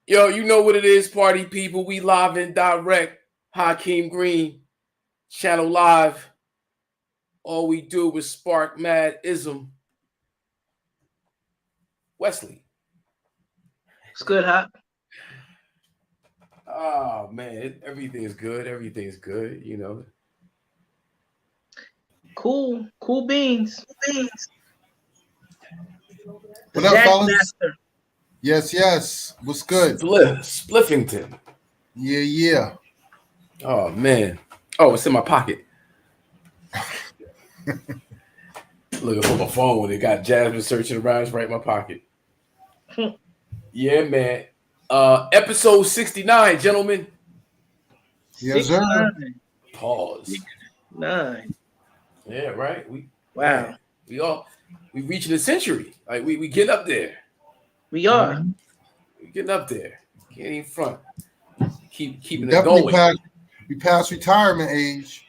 Yo, you know what it is, party people. We live and direct. Hakim Green, Channel Live. All we do is spark mad ism. Wesley. It's good, huh? Oh man, everything's good. Everything's good. You know. Cool beans. What up, fellas? Master. Yes. What's good? Spliffington. Yeah. Oh man. Oh, it's in my pocket. Looking for my phone when it got Jasmine searching around. It's right in my pocket. Yeah, man. Episode 69, gentlemen. Yes, sir. Pause. 9. Yeah, right. Wow. We reaching a century. Like we getting up there. We are. We getting up there. Can't even front. Keeping it Definitely going. We passed retirement age.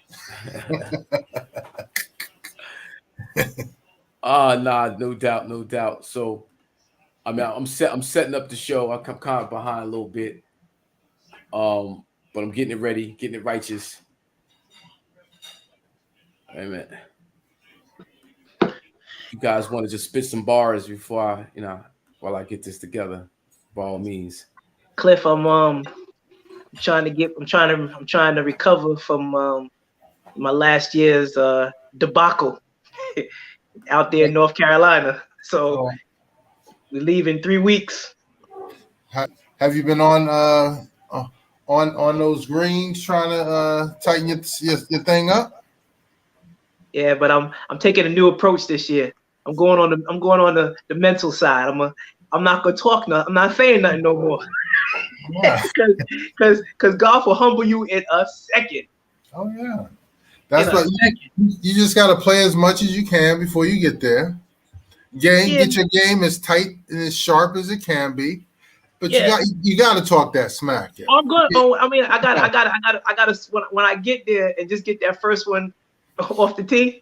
Nah, no doubt. So, I mean, I'm setting up the show. I'm kind of behind a little bit, but I'm getting it ready, getting it righteous. Amen. You guys want to just spit some bars before while I get this together, by all means. Cliff, I'm trying to recover from my last year's debacle out there in North Carolina. So we leave in 3 weeks. Have you been on those greens trying to tighten your thing up? Yeah, but I'm taking a new approach this year. I'm going on the mental side. I'm not gonna talk nothing. I'm not saying nothing no more. Because God will humble you in a second. Oh yeah. That's what you just gotta play as much as you can before you get there. Get your game as tight and as sharp as it can be. But you gotta talk that smack. Yeah. I'm good. I gotta when I get there and just get that first one off the tee,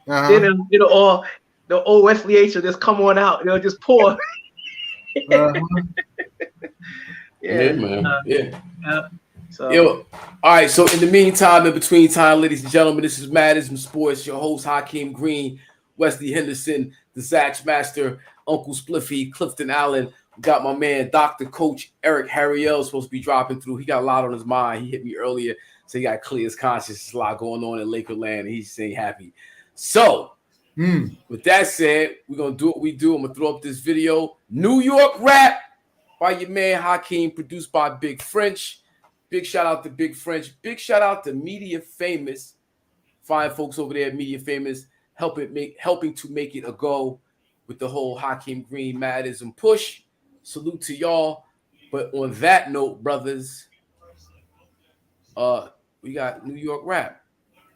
then all the old Wesley H will just come on out. They'll just pour. Yeah, man. Yeah. So. Yo, all right. So in the meantime, in between time, ladies and gentlemen, this is IZM SPORTS. Your host Hakim Green, Wesley Henderson, the Zach Master, Uncle Spliffy, Clifton Allen. We got my man, Dr. Coach Eric Harriel, supposed to be dropping through. He got a lot on his mind. He hit me earlier, so he got to clear his conscience. There's a lot going on in Lakerland, and he's saying happy. So, with that said, we're gonna do what we do. I'm gonna throw up this video, New York Rap by your man Hakim, produced by Big French. Big shout out to Big French. Big shout out to Media Famous. Fine folks over there at Media Famous helping to make it a go with the whole Hakim Green Madism push. Salute to y'all. But on that note, brothers, we got New York Rap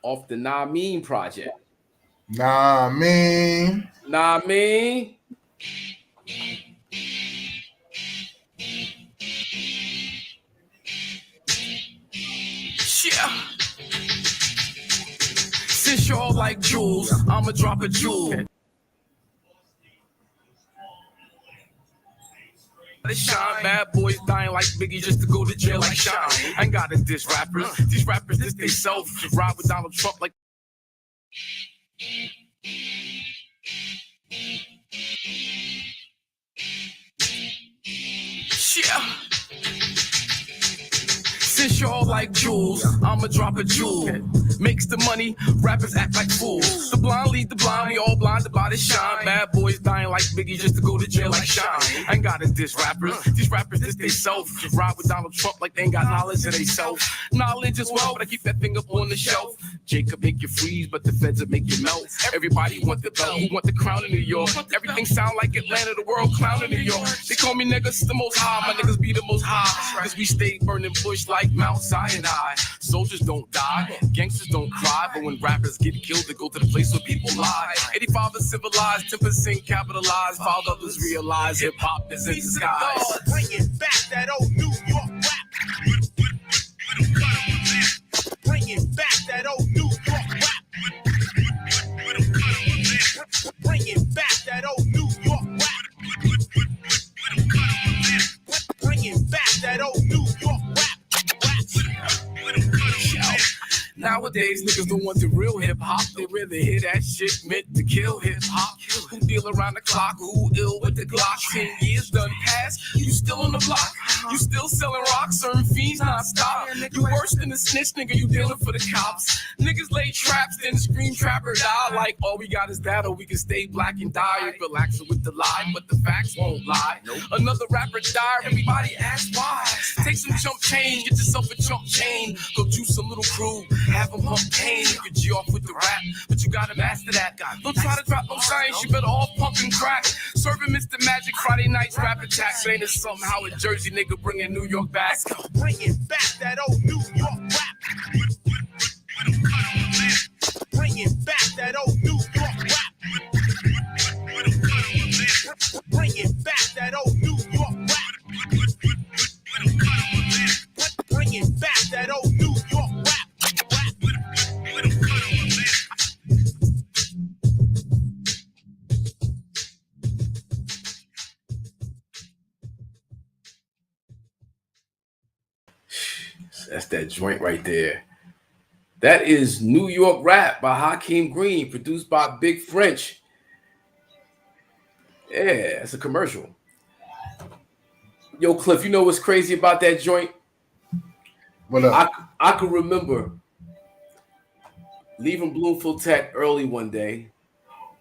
off the Nah Mean project. Nah mean. Yeah. Since y'all like jewels, I'ma drop a jewel. Shine, bad boys dying like Biggie just to go to jail like Shine. I ain't got to diss rappers. These rappers diss they self. Ride with Donald Trump like. Yeah. Since y'all like jewels, I'ma drop a jewel. Makes the money, rappers act like fools. The blind lead the blind, we all blinded by the shine. Bad boys dying like Biggie just to go to jail like Shine. I ain't got to diss rappers. These rappers diss they self. Ride with Donald Trump like they ain't got knowledge of they self. Knowledge as well, but I keep that thing up on the shelf. Jacob make you freeze, but the feds will make you melt. Everybody want the belt, who want the crown in New York. Everything sound like Atlanta, the world clown in New York. They call me niggas the most high, my niggas be the most high. Cause we stay burning bush like Mount Sinai. Soldiers don't die, gangsters don't cry, but when rappers get killed, they go to the place where people lie. 85 is civilized, 10% capitalized, 5 others realize hip hop is in disguise. Bringing back that old New York rap. Bringing back that old New York rap. Bringing back that old New York rap. Bringing back Nowadays, niggas don't want the real hip hop. They rather hear that shit meant to kill hip hop. Who deal around the clock? Who ill with the Glock? 10 years done past. You still on the block? You still selling rocks, serving fiends non-stop. You worse than the snitch, nigga. You dealing for the cops. Niggas lay traps, then scream trap or die. Like all we got is that, or we can stay black and die. Relaxing with the lie, but the facts won't lie. Another rapper died. Everybody asks why. Take some chump change, get yourself a chump chain. Go juice a little crew, have them hump pain. You can G off with the rap, but you gotta master that. Don't try to drop no science, you better all pump and crack. Serving Mr. Magic Friday nights rap attacks. Ain't it somehow a Jersey nigga bringing New York back? Bringing back that old New York rap. Bringing back that old New York rap. Bringing back that old New York rap. Bringing back that old New York rap. That's that joint right there. That is New York Rap by Hakim Green, produced by Big French. Yeah, it's a commercial. Yo, Cliff, you know what's crazy about that joint? What up? I could remember leaving Bloomfield Tech early one day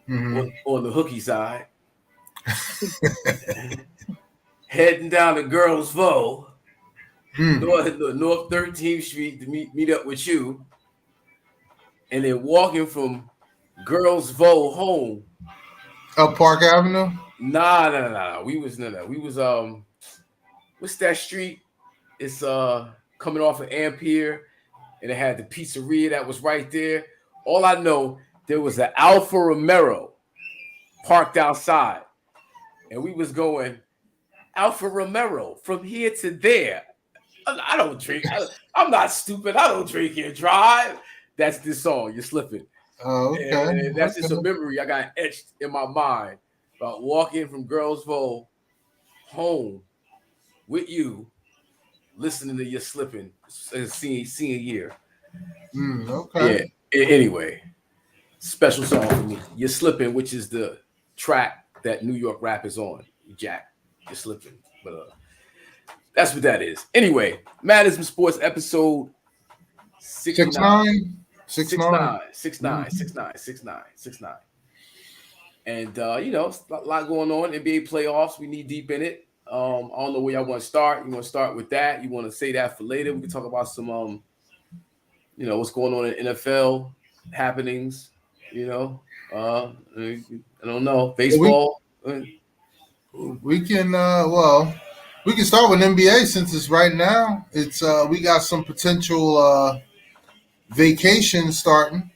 on the hooky side, heading down to Girlsville, North 13th Street to meet up with you, and then walking from Girlsville home. Up Park Avenue? Nah. We was what's that street? It's coming off of Ampere, and it had the pizzeria that was right there. All I know, there was an Alfa Romero parked outside, and we was going Alfa Romero from here to there. I don't drink. I'm not stupid. I don't drink and drive. That's this song. You're slipping. Oh, okay. And that's just a memory I got etched in my mind about walking from Girlsville home with you, listening to You're Slipping, senior year. Okay. Yeah. Anyway, special song for me. You're Slipping, which is the track that New York Rap is on. Jack, You're Slipping. But that's what that is. Anyway, IZM Sports episode 69. 69. And it's a lot going on. NBA playoffs, we knee deep in it. I don't know where y'all want to start. You want to start with that? You want to say that for later? We can talk about some what's going on in NFL happenings. I don't know. Baseball. We can we can start with NBA since it's right now. It's we got some potential vacation starting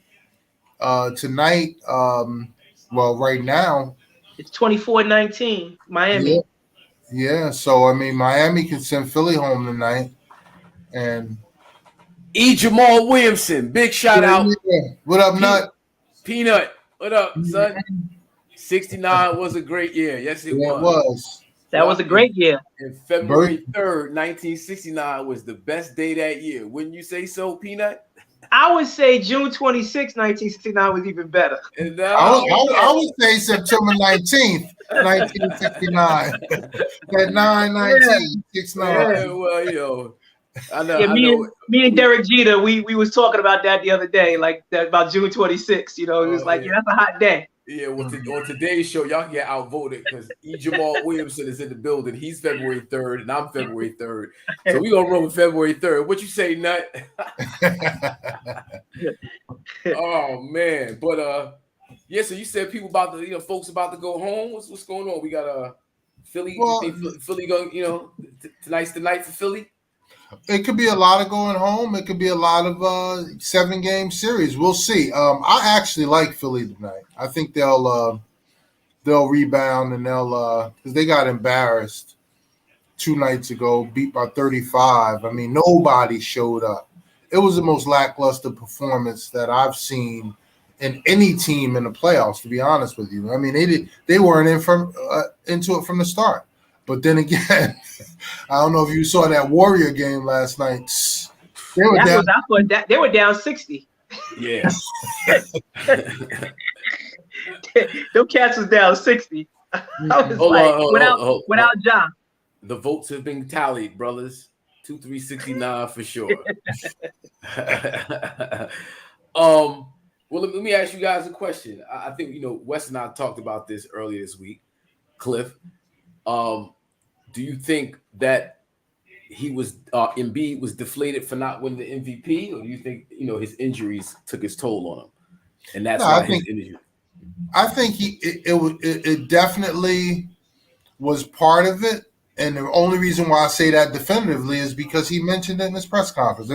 tonight. Right now it's 24-19 Miami. Yeah. So I mean, Miami can send Philly home tonight, and Jamal Williamson, big shout out. What up, Nut? Peanut, what up, son? 69 was a great year. Yes, it was. That was a great year. And February 3rd, 1969 was the best day that year. Wouldn't you say so, Peanut? I would say June 26, 1969 was even better. I would say September 19th, 1969. That 9/19/69. Well, I know. Yeah, me and Derek Jeter, we was talking about that the other day, like that about June 26th. It was that's a hot day. Yeah, well, on today's show, y'all can get outvoted because Jamal Williamson is in the building. He's February 3rd, and I'm February 3rd. So we gonna roll with February 3rd. What you say, Nut? Oh man, but so you said people about to, folks about to go home. What's going on? We got Philly. Philly going. Tonight's the night for Philly. It could be a lot of going home. It could be a lot of 7-game series. We'll see. I actually like Philly tonight. I think they'll rebound and they'll because they got embarrassed 2 nights ago, beat by 35. I mean, nobody showed up. It was the most lackluster performance that I've seen in any team in the playoffs. To be honest with you, I mean they weren't into it from the start. But then again, I don't know if you saw that Warrior game last night. They were down 60. Yeah. Them cats was down 60. I was Hold like, on, without Ja. The votes have been tallied, brothers. 2-3-69 for sure. Well, let me ask you guys a question. I think Wes and I talked about this earlier this week. Cliff, do you think that Embiid was deflated for not winning the MVP, or do you think his injuries took its toll on him, and that's why his injury? I think it definitely was part of it, and the only reason why I say that definitively is because he mentioned it in his press conference.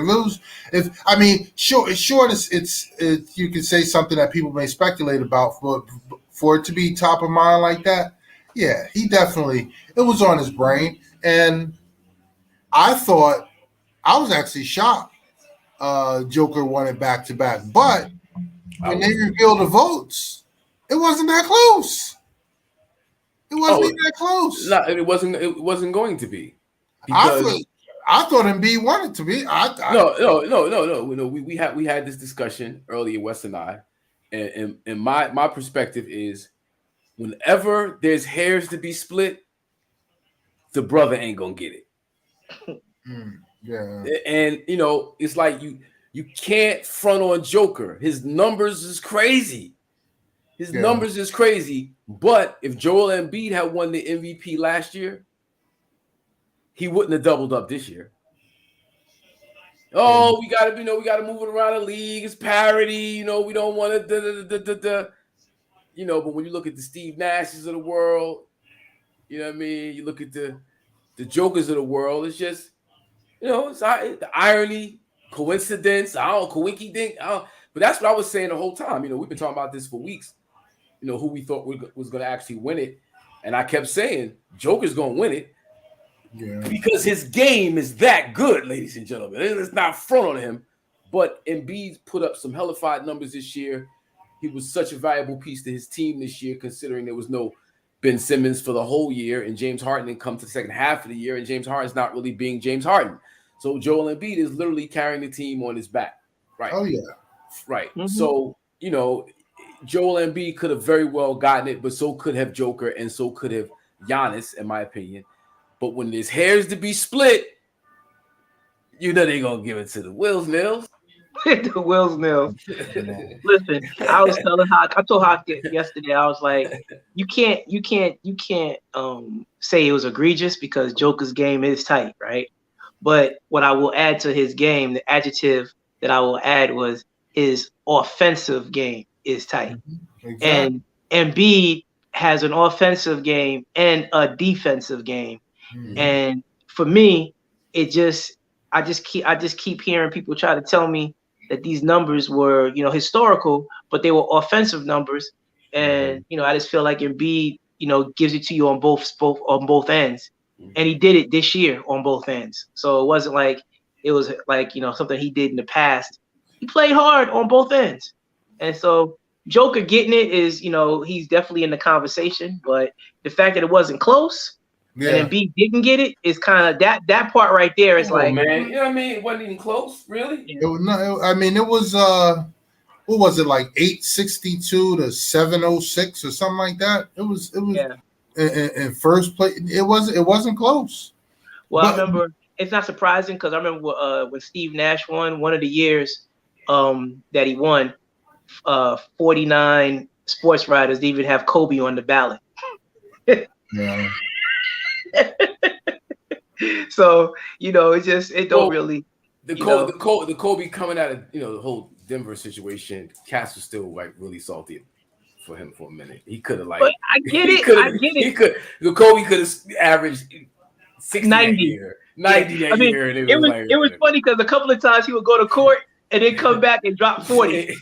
Sure, it's you can say something that people may speculate about, for it to be top of mind like that. Yeah, it was on his brain, and I thought I was actually shocked. Joker won it back to back, but when they revealed the votes, it wasn't that close. It wasn't even that close. No, it wasn't. It wasn't going to be. Because I thought Embiid wanted to be. No. We had this discussion earlier, Wes and I, and my perspective is, whenever there's hairs to be split, the brother ain't gonna get it. Yeah. And it's like you can't front on Joker. His numbers is crazy. Numbers is crazy. But if Joel Embiid had won the MVP last year, he wouldn't have doubled up this year. Oh, we gotta move it around the league. It's parity. We don't want to. But when you look at the Steve Nashes of the world, you know what I mean. You look at the Jokers of the world. It's just, it's the irony, coincidence. I don't coinky dink. But that's what I was saying the whole time. We've been talking about this for weeks. Who we thought was going to actually win it, and I kept saying Joker's going to win it. Yeah. Because his game is that good, ladies and gentlemen. It's not front on him, but Embiid put up some hellified numbers this year. He was such a valuable piece to his team this year, considering there was no Ben Simmons for the whole year, and James Harden didn't come to the second half of the year, and James Harden's not really being James Harden. So Joel Embiid is literally carrying the team on his back. Right. Oh, yeah. Right. Mm-hmm. So, Joel Embiid could have very well gotten it, but so could have Joker, and so could have Giannis, in my opinion. But when there's hairs to be split, they're going to give it to the Wills Nils. The Wills Nils. Listen, I told Hawk yesterday, I was like, you can't say it was egregious because Joker's game is tight, right? But what I will add to his game, the adjective that I will add was his offensive game is tight. Exactly. And Embiid has an offensive game and a defensive game. Mm-hmm. And for me, I just keep hearing people try to tell me that these numbers were, historical, but they were offensive numbers. And, I just feel like Embiid, gives it to you on both ends. And he did it this year on both ends. So it wasn't like it was like, something he did in the past. He played hard on both ends. And so Joker getting it is, he's definitely in the conversation. But the fact that it wasn't close, and Embiid didn't get it is kind of that part right there. Is like, man, you know what I mean? It wasn't even close, really. It was what was it, like 862 to 706 or something like that? It was in first place. It wasn't close. Well, I remember it's not surprising because I remember when Steve Nash won one of the years that he won. 49 sports writers didn't even have Kobe on the ballot. Yeah. So it don't really. The Kobe coming out of the whole Denver situation, Cass was still like really salty for him for a minute. He could have But I get it. The Kobe could have averaged 60 90 year, 90 that year, and it was funny because a couple of times he would go to court and then come back and drop 40.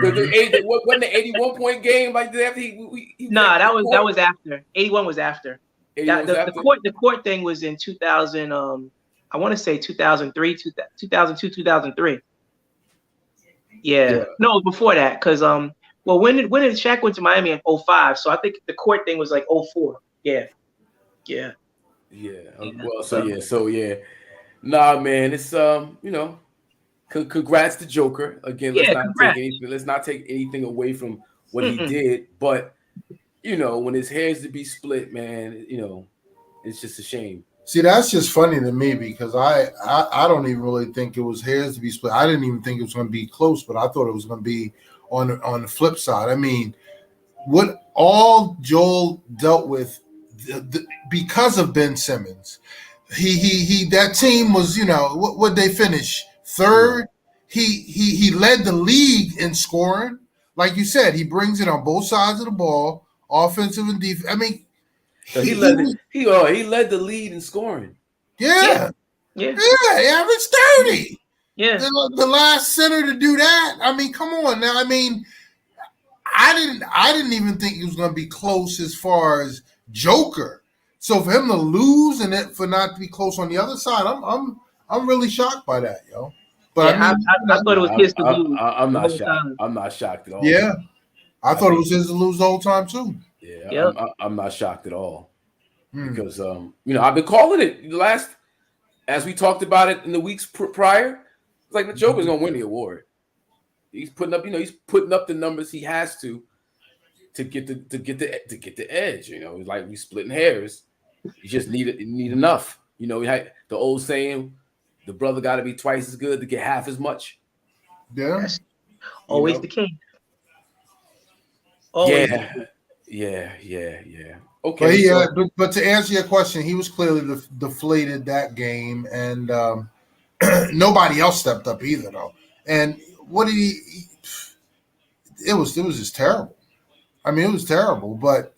Wasn't the 81-point game like that? That was after. 81 was after. The court thing was in 2000. I want to say 2003, 2002, 2003. Yeah. No, before that, because when did Shaq went to Miami in 05? So I think the court thing was like 04. Yeah. Well, so yeah. Nah, man, it's congrats to Joker. Again, Yeah, congrats. let's not take anything away from what he Mm-mm. did. But when his hair's to be split, man, it's just a shame. See, that's just funny to me because I don't even really think it was hairs to be split. I didn't even think it was going to be close, but I thought it was going to be on the flip side. I mean, what all Joel dealt with because of Ben Simmons, he that team was what they finish third. Yeah. He led the league in scoring, like you said. He brings it on both sides of the ball, offensive and defense. I mean. So he led the lead in scoring. Yeah. He averaged 30. Yeah. The last center to do that. I mean, come on now. I mean, I didn't even think it was going to be close as far as Joker. So for him to lose and for not to be close on the other side, I'm really shocked by that, yo. But I thought it was his to lose. I'm not shocked. I'm not shocked at all. Yeah, I thought it was his to lose the whole time too. Yeah, yep. I'm not shocked at all because I've been calling it as we talked about it in the weeks prior. It's like the Joker's gonna win the award. He's putting up the numbers he has to get the edge. It's like we splitting hairs. You just need enough. We had the old saying, the brother got to be twice as good to get half as much. Yeah, that's always the case. Always. Yeah. Okay. But to answer your question, he was clearly deflated that game, and nobody else stepped up either, though. And what did he? It was just terrible. I mean, it was terrible. But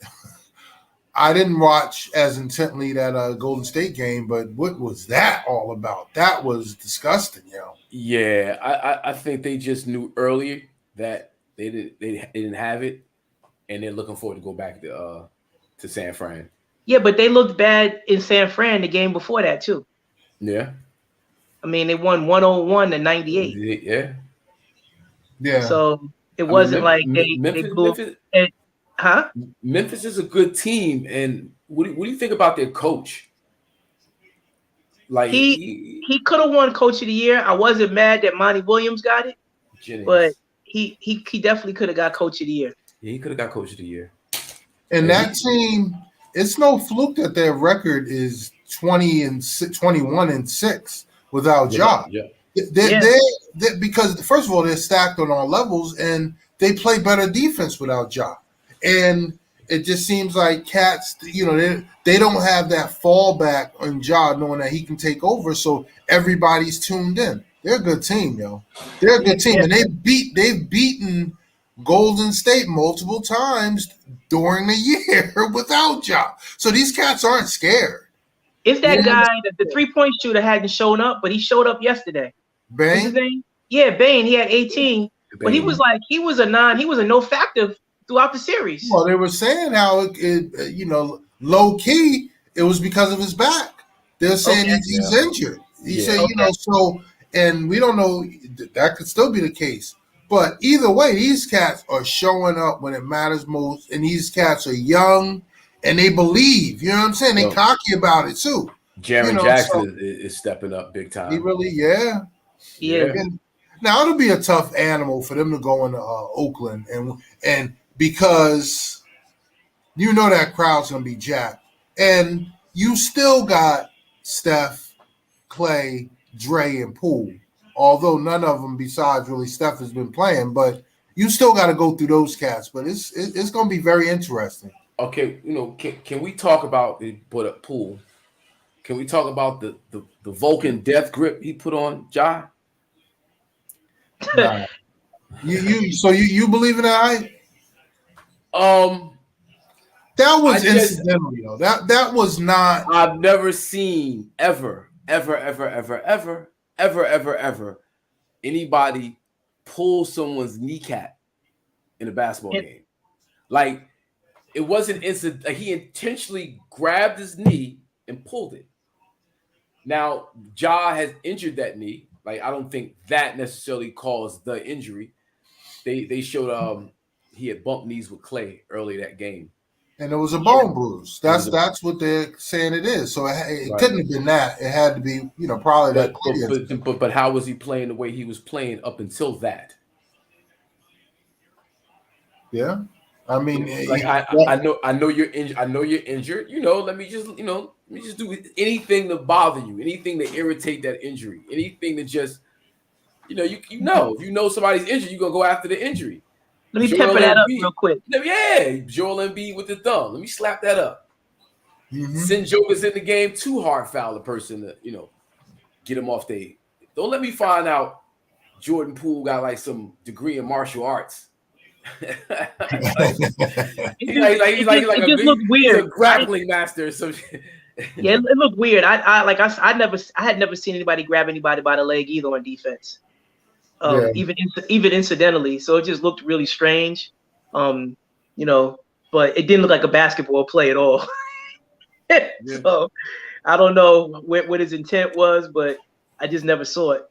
I didn't watch as intently that Golden State game. But what was that all about? That was disgusting, yo. Yeah, I think they just knew earlier that they didn't have it, and they're looking forward to go back to San Fran. Yeah, but they looked bad in San Fran the game before that too. Yeah. I mean, they won 101 to 98. Yeah. Yeah. So it wasn't like they blew. Memphis is a good team, and what do you think about their coach? Like he could have won Coach of the Year. I wasn't mad that Monty Williams got it, but he definitely could have got Coach of the Year. Yeah, he could have got Coach of the Year. And that team, it's no fluke that their record is 21-6 without Ja. Yeah. They because first of all, they're stacked on all levels, and they play better defense without Ja. And it just seems like cats, they don't have that fallback on Ja, knowing that he can take over. So everybody's tuned in. They're a good team, yo. They're a good team, and they've beaten Golden State multiple times during the year without Ja. So these cats aren't scared. It's that guy that the 3-point shooter hadn't shown up, but he showed up yesterday. Bane? What's his name? Yeah, Bane. He had 18, but he was a no factor throughout the series. Well, they were saying how it low key it was because of his back. They're saying he's injured. He said, so, and we don't know, that could still be the case. But either way, these cats are showing up when it matters most, and these cats are young and they believe. You know what I'm saying? They cocky about it too. Jaren Jackson is stepping up big time. He really, yeah. And now it'll be a tough animal for them to go into Oakland, and because that crowd's gonna be jacked, and you still got Steph, Clay, Dre, and Poole. Although none of them besides really Steph has been playing, but you still got to go through those cats. But it's going to be very interesting. Okay, can we talk about the Poole? Can we talk about the Vulcan death grip he put on Ja? Nah. You believe in that? That was incidental, yo. That was not. I've never seen ever anybody pull someone's kneecap in a basketball game. Like, it wasn't instant. He intentionally grabbed his knee and pulled it. Now, Ja has injured that knee. Like, I don't think that necessarily caused the injury. They showed he had bumped knees with Clay early that game. and it was a bone bruise. That's what they're saying it is. So it Right. couldn't have been that. It had to be, probably that. But how was he playing the way he was playing up until that? Yeah, I mean, like I know you're injured. I know you're injured. Let me just do anything to bother you, anything to irritate that injury, anything to just if you know somebody's injured, you're gonna go after the injury. Let me pepper that up real quick. Yeah, Joel Embiid with the thumb. Let me slap that up. Mm-hmm. Send jokers in the game too hard foul the person to get him off their. Don't let me find out Jordan Poole got like some degree in martial arts. He's looked weird. He's a grappling master or some shit. Yeah, it looked weird. I had never seen anybody grab anybody by the leg either on defense. Even incidentally. So it just looked really strange. But it didn't look like a basketball play at all. So I don't know what his intent was, but I just never saw it.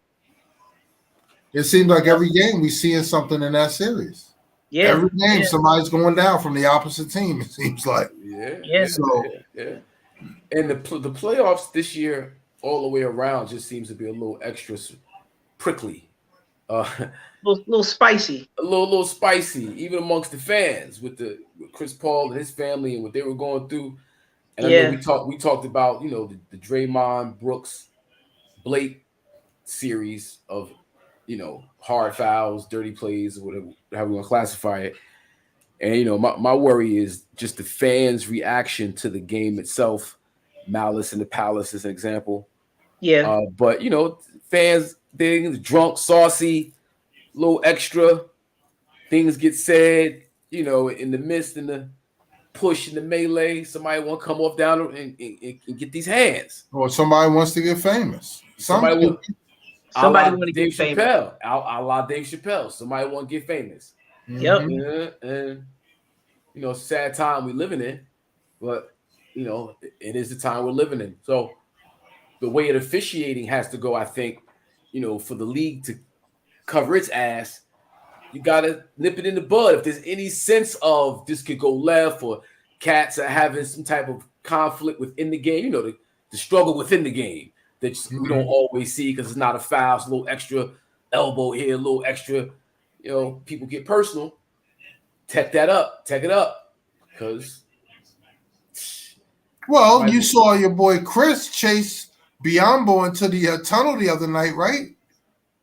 It seems like every game we seeing something in that series. Yeah. Every game somebody's going down from the opposite team, it seems like. Yeah. So and the playoffs this year all the way around just seems to be a little extra prickly. Little spicy. A little spicy, even amongst the fans with Chris Paul and his family and what they were going through. And I know we talked about, the Draymond, Brooks, Blake series of, hard fouls, dirty plays, or whatever, how we want to classify it. And, my worry is just the fans' reaction to the game itself. Malice in the Palace is an example. Yeah. But, fans, they're drunk, saucy, a little extra. Things get said, in the midst, in the push, in the melee. Somebody want to come off down and get these hands. Or somebody wants to get famous. Somebody want to get famous. A la Dave Chappelle. Somebody want to get famous. Yep. And sad time we're living in, but it is the time we're living in. So the way of officiating has to go, I think, for the league to cover its ass, you gotta nip it in the bud. If there's any sense of this could go left, or cats are having some type of conflict within the game, the struggle within the game that we don't always see because it's not a foul. It's a little extra elbow here, a little extra, people get personal. Tech it up, because. Well, you saw your boy Chris chase Biombo into the tunnel the other night, right?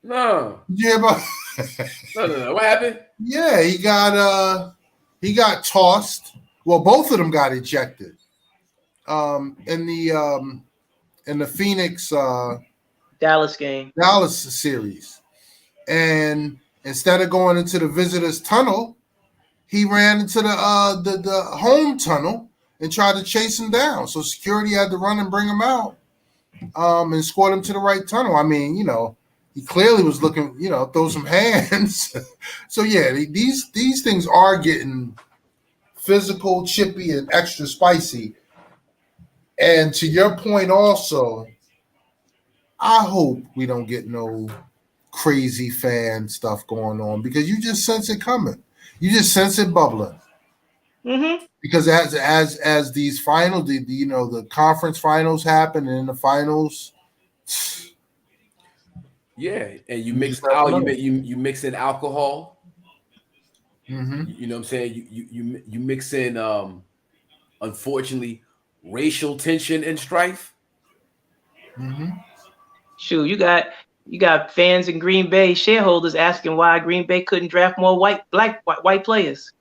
No. Did you hear about? No. What happened? Yeah, he got tossed. Well, both of them got ejected. In the Phoenix Dallas series, and instead of going into the visitors' tunnel, he ran into the home tunnel and tried to chase him down. So security had to run and bring him out, and escort him to the right tunnel. I mean, he clearly was looking, throw some hands. So yeah, these things are getting physical, chippy, and extra spicy. And to your point also, I hope we don't get no crazy fan stuff going on, because you just sense it coming. You just sense it bubbling. Mm-hmm. Because as these finals, the conference finals happen, and in the finals, yeah, and you mix out, you mix in alcohol. Mm-hmm. You know what I'm saying? You mix in, unfortunately, racial tension and strife. Mm-hmm. Shoot, you got fans in Green Bay, shareholders asking why Green Bay couldn't draft more white players.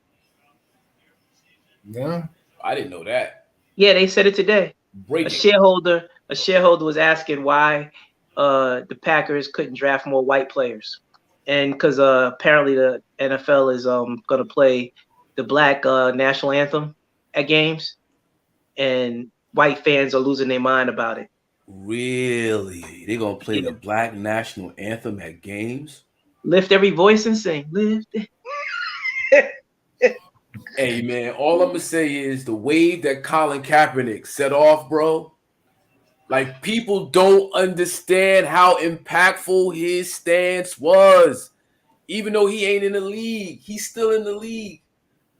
Yeah, I didn't know that. Yeah, they said it today. Breaking. A shareholder was asking why the Packers couldn't draft more white players, and because apparently the NFL is going to play the black national anthem at games, and white fans are losing their mind about it. Really? They're gonna play the black national anthem at games? Lift every voice and sing. Lift it. Hey man, all I'm gonna say is the wave that Colin Kaepernick set off, bro. Like, people don't understand how impactful his stance was. Even though he ain't in the league, he's still in the league.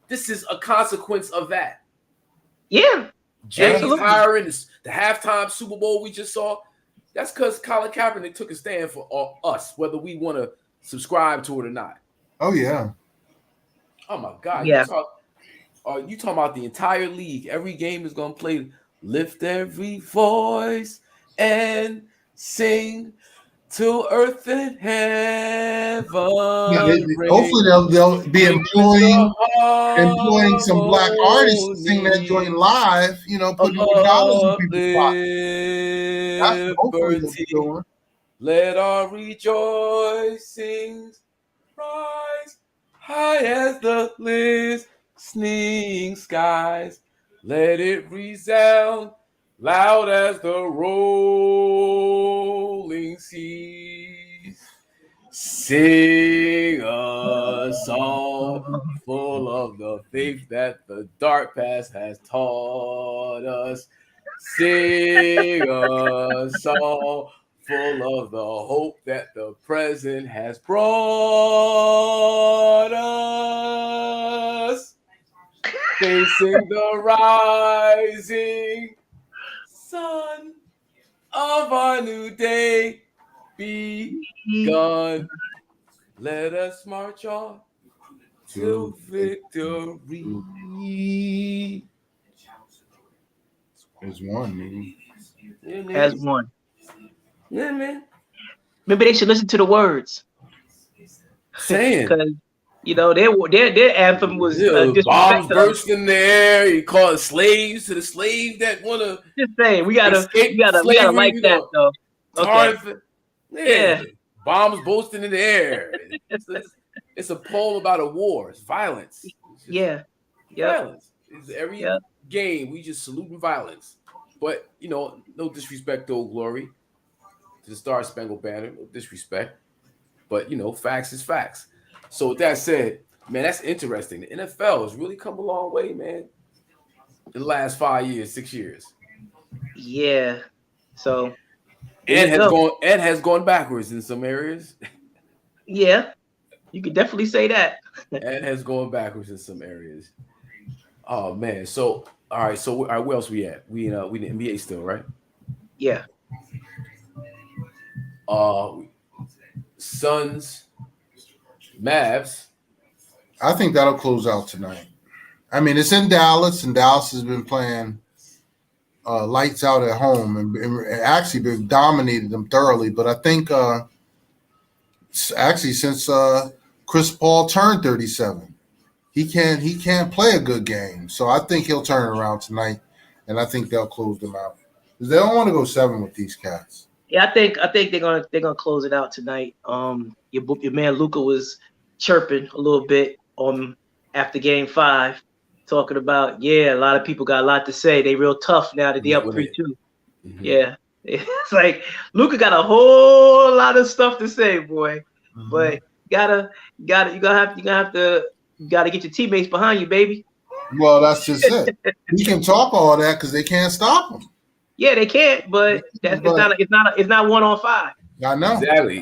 This is a consequence of that. Yeah, James absolutely. hiring, the halftime Super Bowl we just saw. That's because Colin Kaepernick took a stand for us, whether we want to subscribe to it or not. Oh yeah. Oh my God! Yeah. You talking about the entire league? Every game is gonna play. Lift every voice and sing to earth and heaven. Hopefully they'll be employing some black artists to sing that joint live. You know, put more dollars in people's pockets. That's what hopefully they'll be doing. Let our rejoicings rise high as the listening skies. Let it resound loud as the rolling seas. Sing a song full of the faith that the dark past has taught us. Sing a song full of the hope that the present has brought us. Facing the rising sun of our new day begun. Let us march on to victory. There's one, man. Yeah, man. As one. Yeah, man. Maybe they should listen to the words. Saying. Because, you know, their anthem was bombs burst in the air. You call it slaves to the slave that want to. Just saying, we gotta like that though. Okay. Yeah. Bombs boasting in the air. It's a poem about a war. It's violence. Yeah. Violence. It's every game we just saluting violence. But you know, no disrespect to Old Glory, to the Star Spangled Banner. No disrespect. But you know, facts is facts. So with that said, man, that's interesting. The NFL has really come a long way, man. In the last 5 years, 6 years. Yeah. So Ed has gone backwards in some areas. Yeah, you could definitely say that. Ed has gone backwards in some areas. Oh man. So all right. So where else we at? We in the NBA still, right? Yeah. Suns, Mavs. I think that'll close out tonight. I mean, it's in Dallas, and Dallas has been playing lights out at home and actually been dominated them thoroughly. But I think actually since Chris Paul turned 37, he can't play a good game. So I think he'll turn it around tonight, and I think they'll close them out because they don't want to go 7 with these cats. Yeah, I think they're gonna close it out tonight. Your man Luka was chirping a little bit after Game 5, talking about a lot of people got a lot to say. They real tough now that they up 3-2. Mm-hmm. Yeah, it's like Luka got a whole lot of stuff to say, boy. Mm-hmm. But you gotta get your teammates behind you, baby. Well, that's just it. He can talk all that because they can't stop him. Yeah, they can't, but it's not 1-on-5. I know.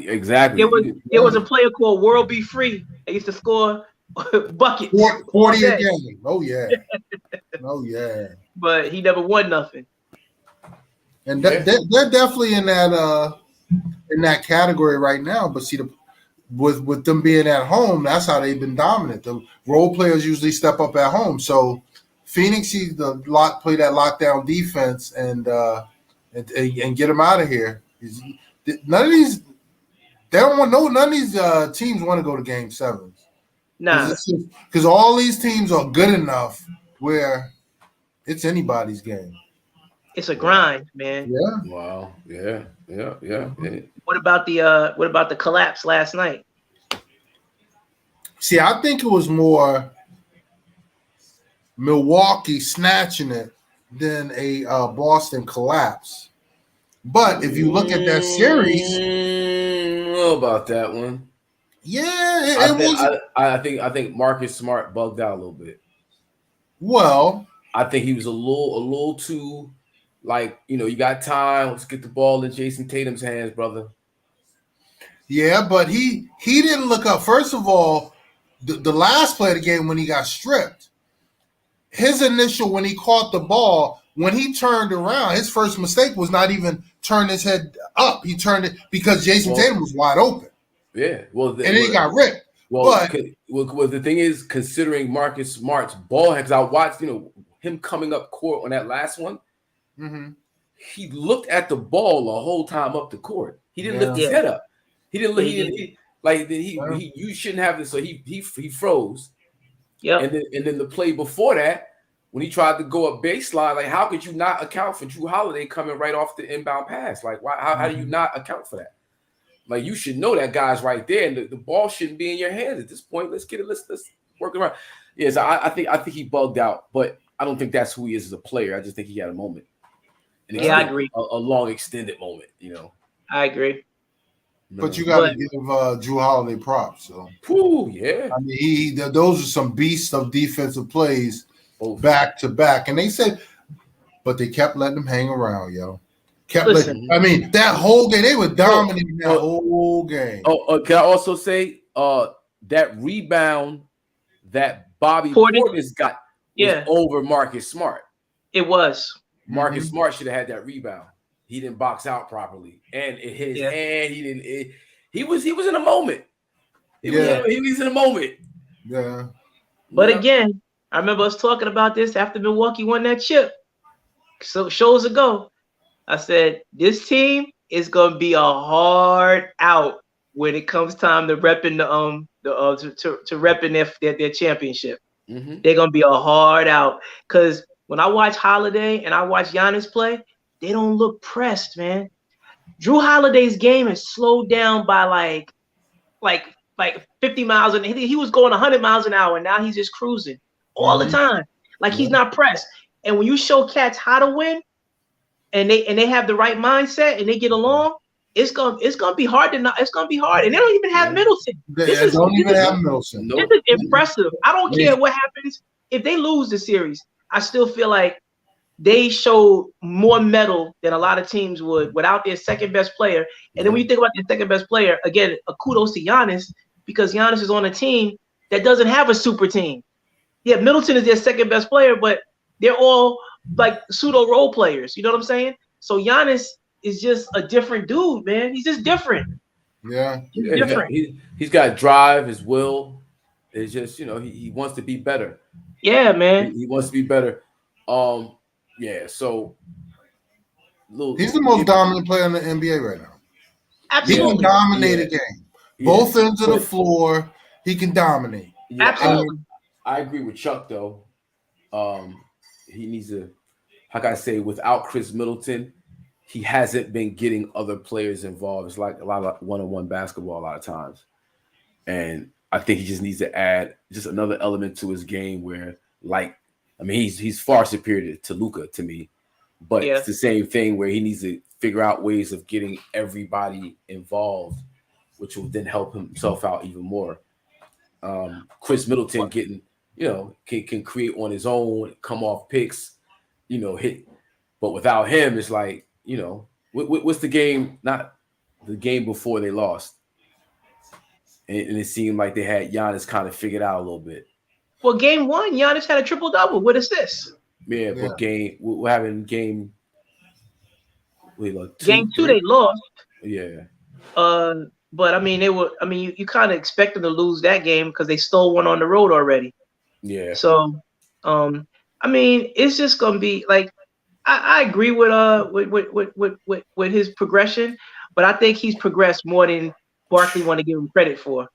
Exactly. There was a player called World Be Free. They used to score buckets. 40 a game. Oh yeah. Oh yeah. But he never won nothing. And they're definitely in that category right now. But see, with them being at home, that's how they've been dominant. The role players usually step up at home. So Phoenix needs to play that lockdown defense and get them out of here. None of these teams want to go to Game 7. Nah, because all these teams are good enough where it's anybody's game. It's a grind, man. Yeah. Wow. Yeah. What about the collapse last night? See, I think it was more Milwaukee snatching it than a Boston collapse. But if you look at that series, I don't know about that one. Yeah, I think Marcus Smart bugged out a little bit. Well, I think he was a little too you got time. Let's get the ball in Jason Tatum's hands, brother. Yeah, but he didn't look up. First of all, the last play of the game when he got stripped, his initial when he caught the ball, when he turned around, his first mistake was not even turn his head up. He turned it because Jason Tatum was wide open. Yeah, and then he got ripped. Well, the thing is, considering Marcus Smart's ball, because I watched, him coming up court on that last one, he looked at the ball the whole time up the court. He didn't lift his head up. He didn't. You shouldn't have this. So he froze. Yeah. And then the play before that, when he tried to go up baseline, like how could you not account for Drew Holiday coming right off the inbound pass? Like why? How do you not account for that? Like you should know that guy's right there, and the ball shouldn't be in your hands at this point. Let's get it. Let's work around. Yes, I think he bugged out, but I don't think that's who he is as a player. I just think he had a moment. I agree. A long extended moment, I agree. But you got to give Drew Holiday props. So, yeah. I mean, those are some beasts of defensive plays back to back, and they said, but they kept letting them hang around, yo. That whole game, they were dominating that whole game. Can I also say that rebound that Bobby Portis got was over Marcus Smart. It was. Marcus Smart should have had that rebound. He didn't box out properly, and it hit his hand. He didn't. He was in a moment. He was in a moment. Yeah. But again, I remember us talking about this after Milwaukee won that chip. So shows ago, I said this team is gonna be a hard out when it comes time to repping to repping their championship. They're gonna be a hard out because when I watch Holiday and I watch Giannis play, they don't look pressed, man. Drew Holiday's game is slowed down by like 50 miles an hour. He was going 100 miles an hour, and now he's just cruising all the time. Like he's not pressed. And when you show cats how to win, and they have the right mindset and they get along, it's gonna be hard it's gonna be hard. And they don't even have Middleton. They don't even have Middleton. This is impressive. I don't care what happens. If they lose the series, I still feel like they showed more mettle than a lot of teams would without their second best player. And then when you think about their second best player, again, a kudos to Giannis because Giannis is on a team that doesn't have a super team. Yeah, Middleton is their second best player, but they're all like pseudo role players. You know what I'm saying? So Giannis is just a different dude, man. He's just different. Yeah. He's different. He's got drive, his will. It's just, he wants to be better. Yeah, man. He wants to be better. Yeah, so he's the most dominant player in the NBA right now. Absolutely. He can dominate a game. Both ends of the floor, he can dominate. Yeah, absolutely. I agree with Chuck though. He needs to, like I say, without Chris Middleton, he hasn't been getting other players involved. It's like a lot of one-on-one basketball a lot of times. And I think he just needs to add just another element to his game where, he's far superior to Luka to me, but it's the same thing where he needs to figure out ways of getting everybody involved, which will then help himself out even more. Chris Middleton getting, can create on his own, come off picks, hit. But without him, it's like, what's the game? Not the game before they lost. And it seemed like they had Giannis kind of figured out a little bit. Well, game one, Giannis had a triple-double with assists. Yeah, but we're having game. Game two, they lost. Yeah. But I mean, you kind of expect them to lose that game because they stole one on the road already. Yeah. So, it's just gonna be like, I agree with his progression, but I think he's progressed more than Barkley want to give him credit for.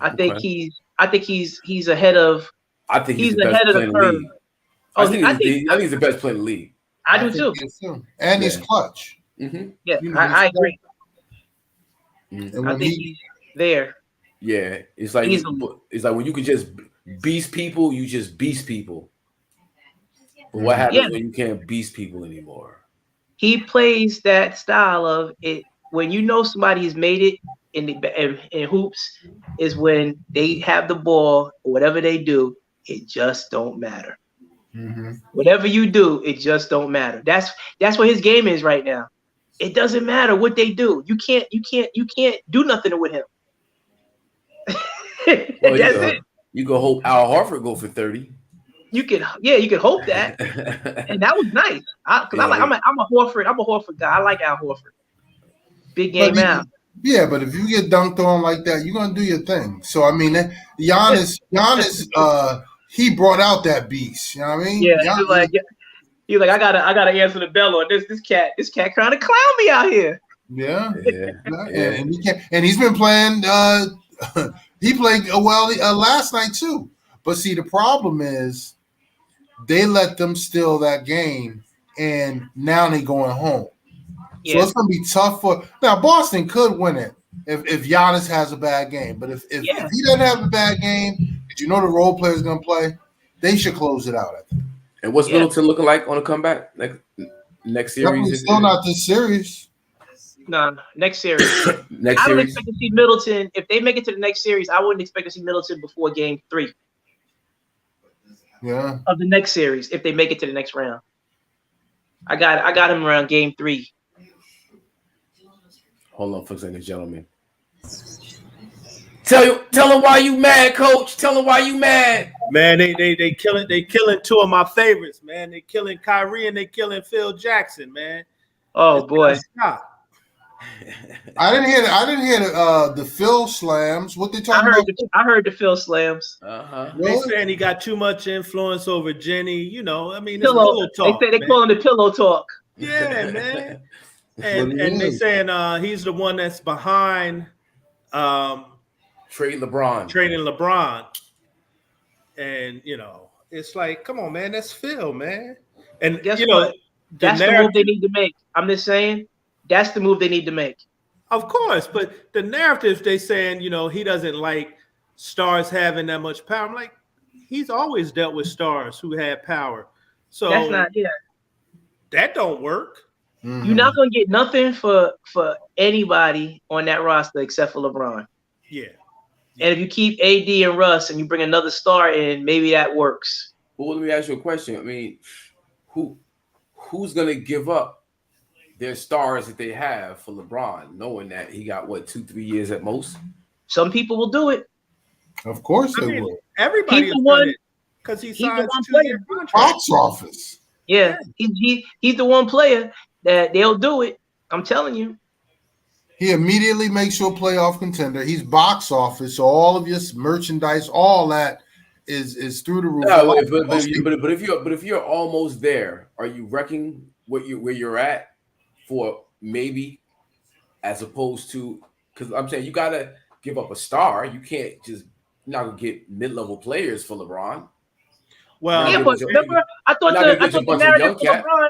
I think he's ahead of. I think he's ahead of the curve. I think he's the best player in the league. I do too. And he's clutch. Mm-hmm. Yeah, I agree. Mm-hmm. I think he's there. Yeah, it's like when you can just beast people, you just beast people. But what happens when you can't beast people anymore? He plays that style of it when somebody's made it in hoops is when they have the ball or whatever they do, it just don't matter. Mm-hmm. Whatever you do, it just don't matter. That's what his game is right now. It doesn't matter what they do. You can't do nothing with him. That's it. You go hope Al Horford go for 30. you could hope that, and that was nice. I'm a Horford guy. I like Al Horford. Big game Al. Yeah, but if you get dunked on like that, you're gonna do your thing. So I mean, Giannis, he brought out that beast. You know what I mean? Yeah, he's like, I gotta answer the bell on this cat trying to clown me out here. Yeah. And he's been playing. He played well last night too. But see, the problem is they let them steal that game, and now they going home. So it's gonna be tough for now. Boston could win it if Giannis has a bad game, but if he doesn't have a bad game, the role player is gonna play, they should close it out. I think. And what's Middleton looking like on a comeback next series? Still not this series. No, next series. I don't expect to see Middleton. If they make it to the next series, I wouldn't expect to see Middleton before game 3. Yeah. Of the next series, if they make it to the next round. I got him around game 3. Hold on for a second, gentlemen. Tell him why you mad, coach. Tell him why you mad. Man, they killing two of my favorites, man. They killing Kyrie and they killing Phil Jackson, man. Oh boy. I didn't hear the Phil slams. What they talking about? I heard the Phil slams. Really? They saying he got too much influence over Jenny. You know, I mean, pillow talk. They call him the pillow talk. Yeah, man. And they saying he's the one that's behind trading LeBron. And it's like, come on, man, that's Phil, man. And guess what? That's the move they need to make. I'm just saying, that's the move they need to make. Of course, but the narrative they saying, he doesn't like stars having that much power. I'm like, he's always dealt with stars who had power. So that's not that don't work. Mm-hmm. You're not gonna get nothing for anybody on that roster except for LeBron. Yeah. And if you keep AD and Russ and you bring another star in, maybe that works. Well, let me ask you a question. I mean, who's gonna give up their stars that they have for LeBron, knowing that he got 2-3 years at most? Some people will do it. Of course they will. Everybody will do it because he signs 2-year contract. Box office. Yeah. He's the one player that they'll do it. I'm telling you. He immediately makes you a playoff contender. He's box office, so all of your merchandise, all that is through the roof. No, but if you're almost there, are you wrecking where you're at for maybe, as opposed to, because I'm saying you gotta give up a star. You can't you're not gonna get mid-level players for LeBron. Well, yeah, but remember, I thought the narrative for LeBron.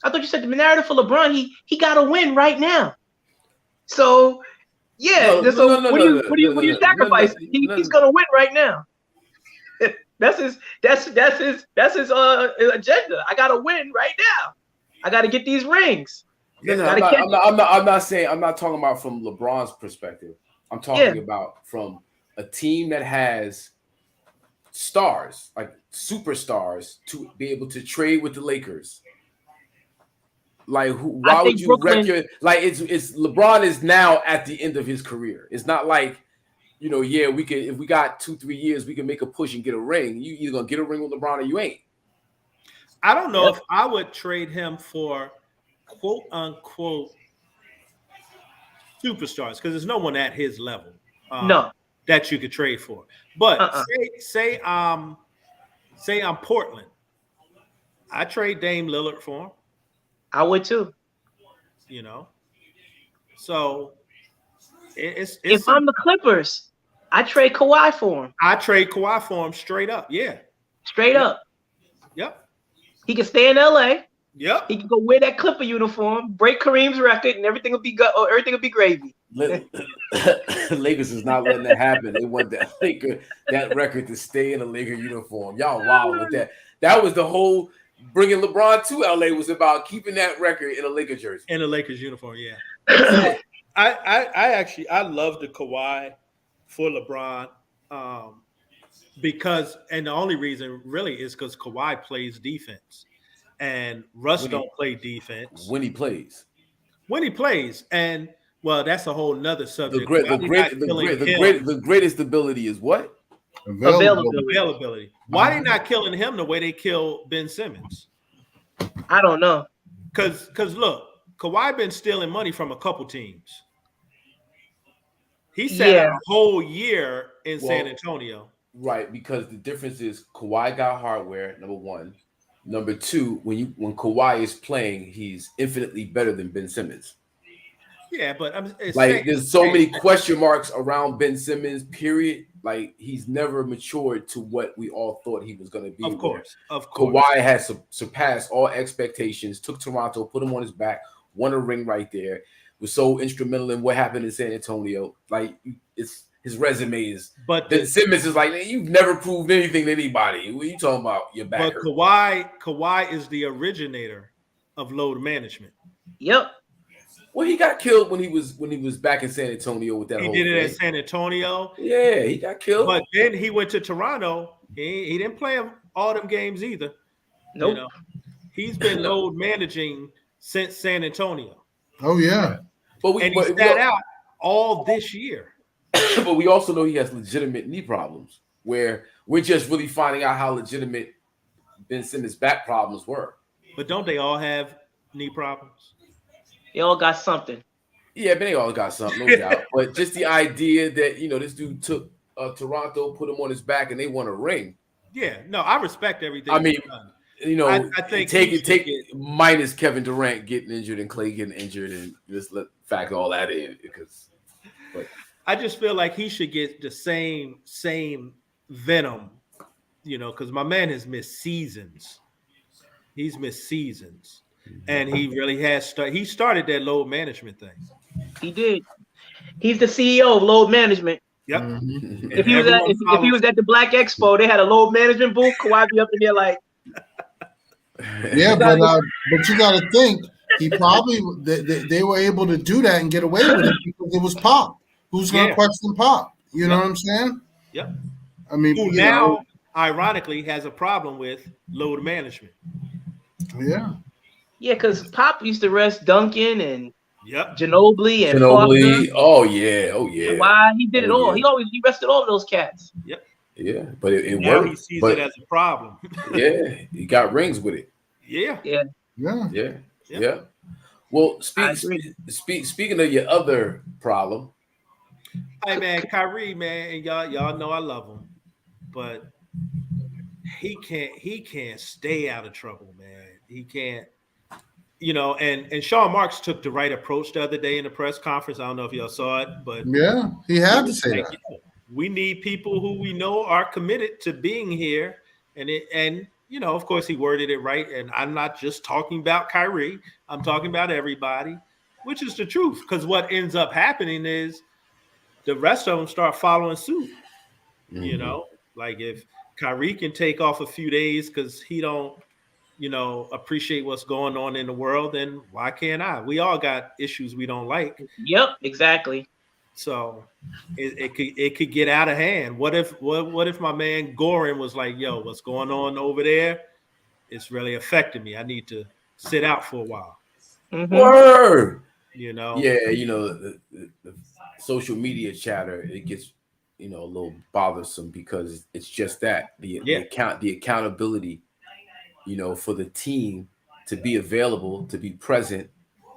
I thought you said the narrative for LeBron. He got to win right now. So yeah. What do you sacrifice? He's gonna win right now. That's his agenda. I gotta win right now. I gotta get these rings. I'm not talking about from LeBron's perspective. I'm talking about from a team that has stars, like superstars, to be able to trade with the Lakers. Like, why would you wreck your? Like, it's LeBron is now at the end of his career. It's not like, we could, if we got 2-3 years, we can make a push and get a ring. You either gonna get a ring with LeBron or you ain't. I don't know if I would trade him for quote unquote superstars, because there's no one at his level. That you could trade for. But say I'm Portland, I trade Dame Lillard for him. I would too. So it's if I'm the Clippers, I trade Kawhi for him. I trade Kawhi for him straight up. Yeah. Straight up. Yep. He can stay in LA. Yep. He can go wear that Clipper uniform, break Kareem's record, and everything will be gravy. Lakers is not letting that happen. They want that record to stay in a Laker uniform. Y'all wild with that. That was the whole bringing LeBron to LA was about keeping that record in a Lakers jersey. In a Lakers uniform, yeah. I love the Kawhi for LeBron because, and the only reason really is because Kawhi plays defense and Russ don't play defense. When he plays. And well, that's a whole nother subject. The greatest ability is what? Availability. Why they not killing him the way they kill Ben Simmons? I don't know. Because look, Kawhi been stealing money from a couple teams. He sat out a whole year in San Antonio. Right, because the difference is Kawhi got hardware, number one. Number two, when Kawhi is playing, he's infinitely better than Ben Simmons. Yeah, but there's so many question marks around Ben Simmons, period. Like, he's never matured to what we all thought he was going to be. Of course. Kawhi has surpassed all expectations, took Toronto, put him on his back, won a ring right there, was so instrumental in what happened in San Antonio. Like, his resume is. But Ben Simmons is like, you've never proved anything to anybody. What are you talking about? Your back. But Kawhi is the originator of load management. Yep. Well, he got killed when he was back in San Antonio with that. He did it at San Antonio. Yeah, he got killed. But then he went to Toronto. He didn't play all them games either. Nope. You know? He's been load managing since San Antonio. Oh yeah. He sat out all this year. But we also know he has legitimate knee problems, where we're just really finding out how legitimate Ben Simmons' back problems were. But don't they all have knee problems? They all got something. Yeah, but they all got something, no doubt. But just the idea that, this dude took Toronto, put him on his back, and they won a ring. Yeah, no, I respect everything. I mean, I think take it minus Kevin Durant getting injured and Clay getting injured, and just factor all that in, but I just feel like he should get the same venom, because my man has missed seasons. He's missed seasons. And he really has he started that load management thing. He did. He's the CEO of load management. Yep. Mm-hmm. If he was at the Black Expo, they had a load management booth. Kawhi be up in there like. Yeah, but you got to think he probably they were able to do that and get away with it because it was Pop. Who's going to question Pop? You know what I'm saying? Yep. I mean, who now ironically has a problem with load management. Yeah. Yeah, because Pop used to rest Duncan and Yep. Ginobili and Ginobili. Oh yeah. Why he did it all? Yeah. He rested all of those cats. Yep. Yeah, but it now worked. He sees it as a problem. Yeah, he got rings with it. Yeah. Well, speaking of your other problem. Hey man, Kyrie, man, and y'all know I love him, but he can't stay out of trouble, man. He can't. And Sean Marks took the right approach the other day in the press conference. I don't know if y'all saw it, but yeah, he had to say that. We need people who we know are committed to being here, and of course he worded it right. And I'm not just talking about Kyrie; I'm talking about everybody, which is the truth. Because what ends up happening is the rest of them start following suit. Mm-hmm. Like if Kyrie can take off a few days because he don't. Appreciate what's going on in the world, then why can't I? We all got issues we don't like. Yep, exactly. So it could get out of hand. What if my man Goran was like, yo, what's going on over there? It's really affecting me. I need to sit out for a while. Mm-hmm. Word. Yeah, the social media chatter, it gets a little bothersome because it's just that the accountability. For the team to be available, to be present,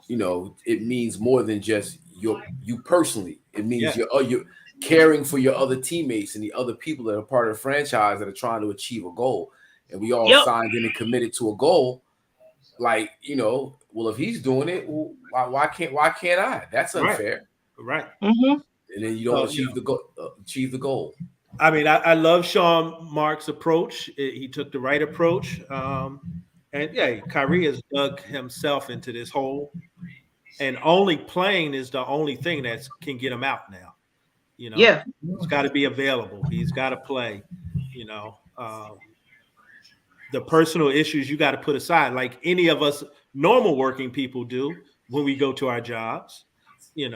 it means more than just you personally. It means you're caring for your other teammates and the other people that are part of the franchise that are trying to achieve a goal. And we all signed in and committed to a goal. Like, well, if he's doing it, well, why can't I? That's unfair. Right. Mm-hmm. And then you don't achieve the goal. I mean, I love Sean Marks' approach. He took the right approach. Kyrie has dug himself into this hole. And only playing is the only thing that can get him out now. He's got to be available. He's got to play. The personal issues you got to put aside, like any of us normal working people do when we go to our jobs. You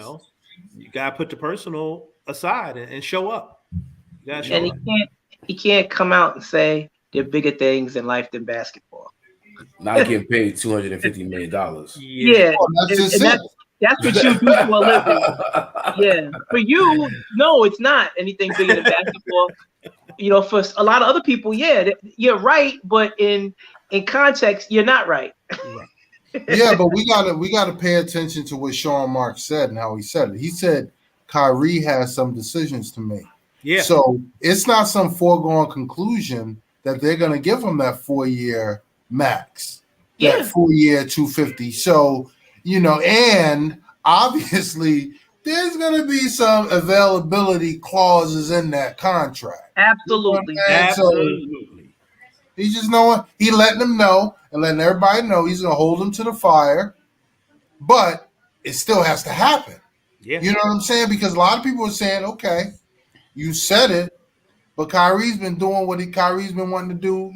got to put the personal aside and show up. And he can't come out and say there are bigger things in life than basketball. Not getting paid $250 million. Yeah, That's what you do for a living. Yeah. For you, no, it's not anything bigger than basketball. You know, for a lot of other people, yeah, you're right, but in context, you're not right. Yeah, but we gotta pay attention to what Sean Marks said and how he said it. He said Kyrie has some decisions to make. Yeah. So it's not some foregone conclusion that they're gonna give him that 4-year max, that 4-year 250. So, and obviously there's gonna be some availability clauses in that contract. Absolutely. Absolutely. He's just he letting them know and letting everybody know he's gonna hold them to the fire, but it still has to happen. Yeah. You know what I'm saying? Because a lot of people are saying, okay, you said it, but Kyrie's been doing what Kyrie's been wanting to do,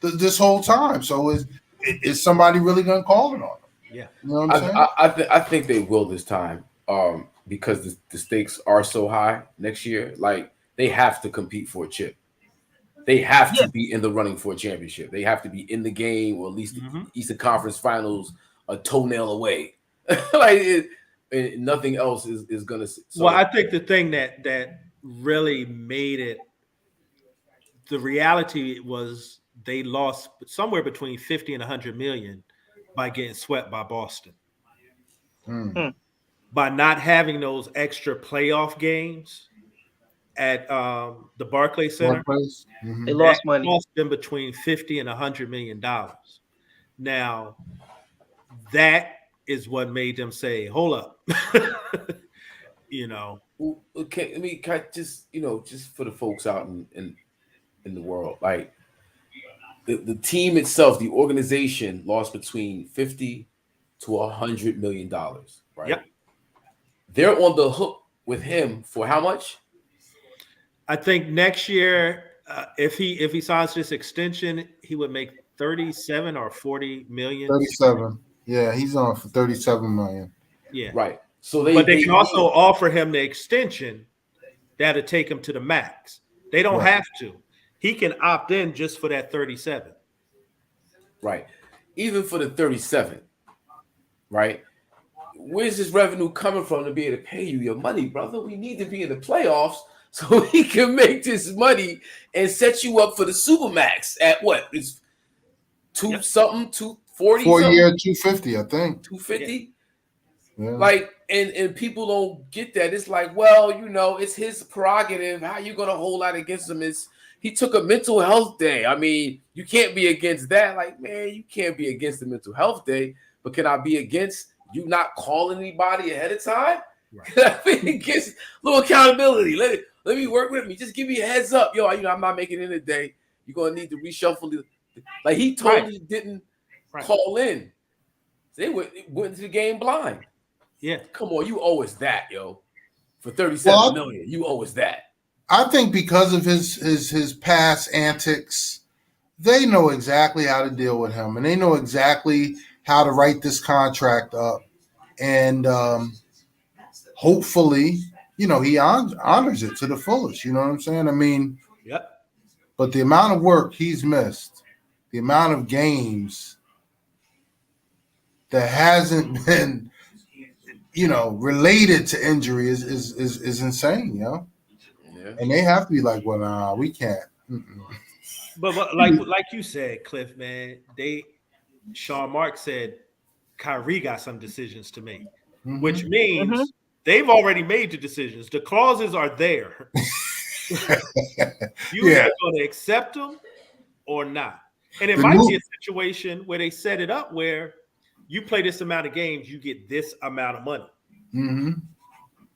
this whole time. So is somebody really gonna call it on him? Yeah. You know what I'm saying? I think they will this time, because the stakes are so high next year. Like, they have to compete for a chip. They have to be in the running for a championship. They have to be in the game, or at least the Eastern Conference Finals, a toenail away. Nothing else is going to. So, well, I think the thing that really made it, the reality was they lost somewhere between 50 and 100 million by getting swept by Boston. By not having those extra playoff games at the Barclays Center, they lost money. Lost them between 50 and 100 million dollars. Now, that is what made them say, "Hold up," Okay, I mean, just just for the folks out in the world, like the team itself, the organization lost between 50 to $100 million, right? Yep. They're on the hook with him for how much? I think next year, if he signs this extension, he would make 37 or 40 million. 37. Yeah, he's on for 37 million. Yeah. Right. So they can also offer him the extension that'll take him to the max. They don't have to. He can opt in just for that 37. Right. Even for the 37, right? Where's this revenue coming from to be able to pay you your money, brother? We need to be in the playoffs so he can make this money and set you up for the Supermax at what? It's 240? 4-year 250, I think. 250? Yeah. Like, and people don't get that. It's like, well, it's his prerogative. How you gonna hold out against him? He took a mental health day. I mean, you can't be against that. Like, man, you can't be against the mental health day, but can I be against you not calling anybody ahead of time? Right. Can I be against a little accountability? Let me work with me. Just give me a heads up. Yo, I'm not making it in a day. You're gonna need to reshuffle. Like, he totally didn't call in. So they went into the game blind. Yeah. Come on, you owe us that, yo. For 37 million, you owe us that. I think because of his past antics, they know exactly how to deal with him, and they know exactly how to write this contract up. And hopefully, he honors it to the fullest. You know what I'm saying? I mean, but the amount of work he's missed, the amount of games that hasn't been, related to injury is insane, Yeah. And they have to be like, well, nah, we can't. But like you said, Cliff, man, Sean Marks said Kyrie got some decisions to make, which means they've already made the decisions. The clauses are there. You're either going to accept them or not. And it might be a situation where they set it up where you play this amount of games, you get this amount of money.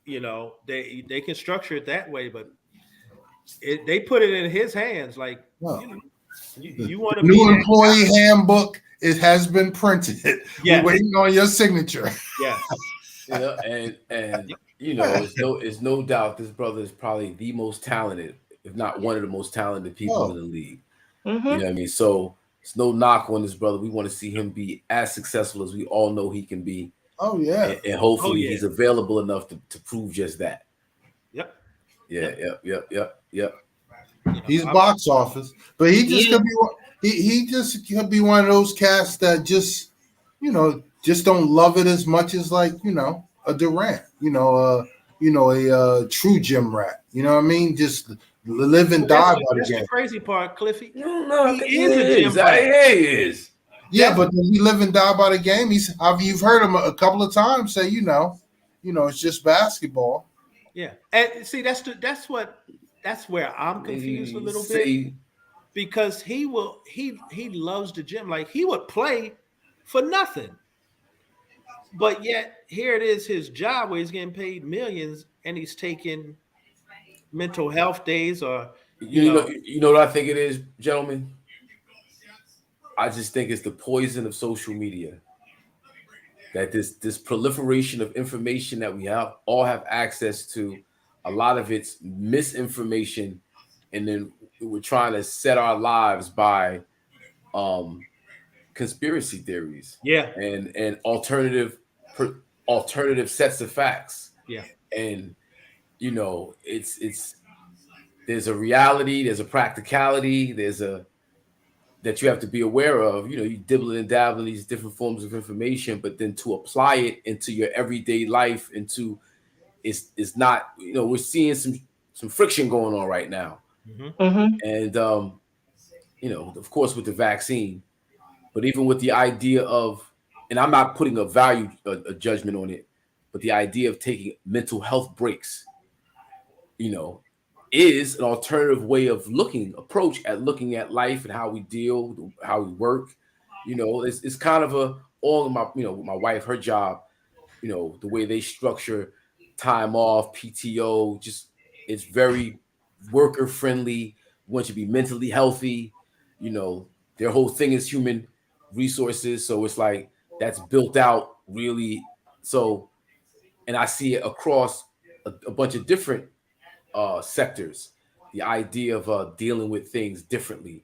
They can structure it that way, but they put it in his hands. Like, you want to be new employee handbook. It has been printed. We're waiting on your signature. Yes. And it's no doubt this brother is probably the most talented, if not one of the most talented people in the league. You know what I mean? So it's no knock on this brother. We want to see him be as successful as we all know he can be. Oh yeah. And hopefully he's available enough to prove just that. Yep. Yep. He's box office, but he just could be. He just could be one of those cats that just, just don't love it as much as like a Durant, a true gym rat. You know what I mean? Just live and die by the That's game. the crazy part, Cliffy. No, He is a gym rat. He is. Yeah, but does he live and die by the game? You've heard him a couple of times say, it's just basketball. Yeah, and see, that's where I'm confused a little bit, because he loves the gym. Like, he would play for nothing, but yet here it is, his job where he's getting paid millions, and he's taking mental health days, or you know what I think it is, gentlemen. I just think it's the poison of social media. That this proliferation of information that we all have access to, a lot of it's misinformation, and then we're trying to set our lives by conspiracy theories, and alternative sets of facts, and it's there's a reality, there's a practicality, that you have to be aware of. You dibble and dabble in these different forms of information, but then to apply it into your everyday life, it's not, we're seeing some friction going on right now. And of course with the vaccine, but even with the idea of, and I'm not putting a judgment on it, but the idea of taking mental health breaks, is an alternative way of approach at looking at life and how we deal, how we work. It's kind of all of my, with my wife, her job, the way they structure time off, PTO, it's very worker friendly. We want you to be mentally healthy. Their whole thing is human resources. So it's like, that's built out really. So, and I see it across a bunch of different sectors, the idea of dealing with things differently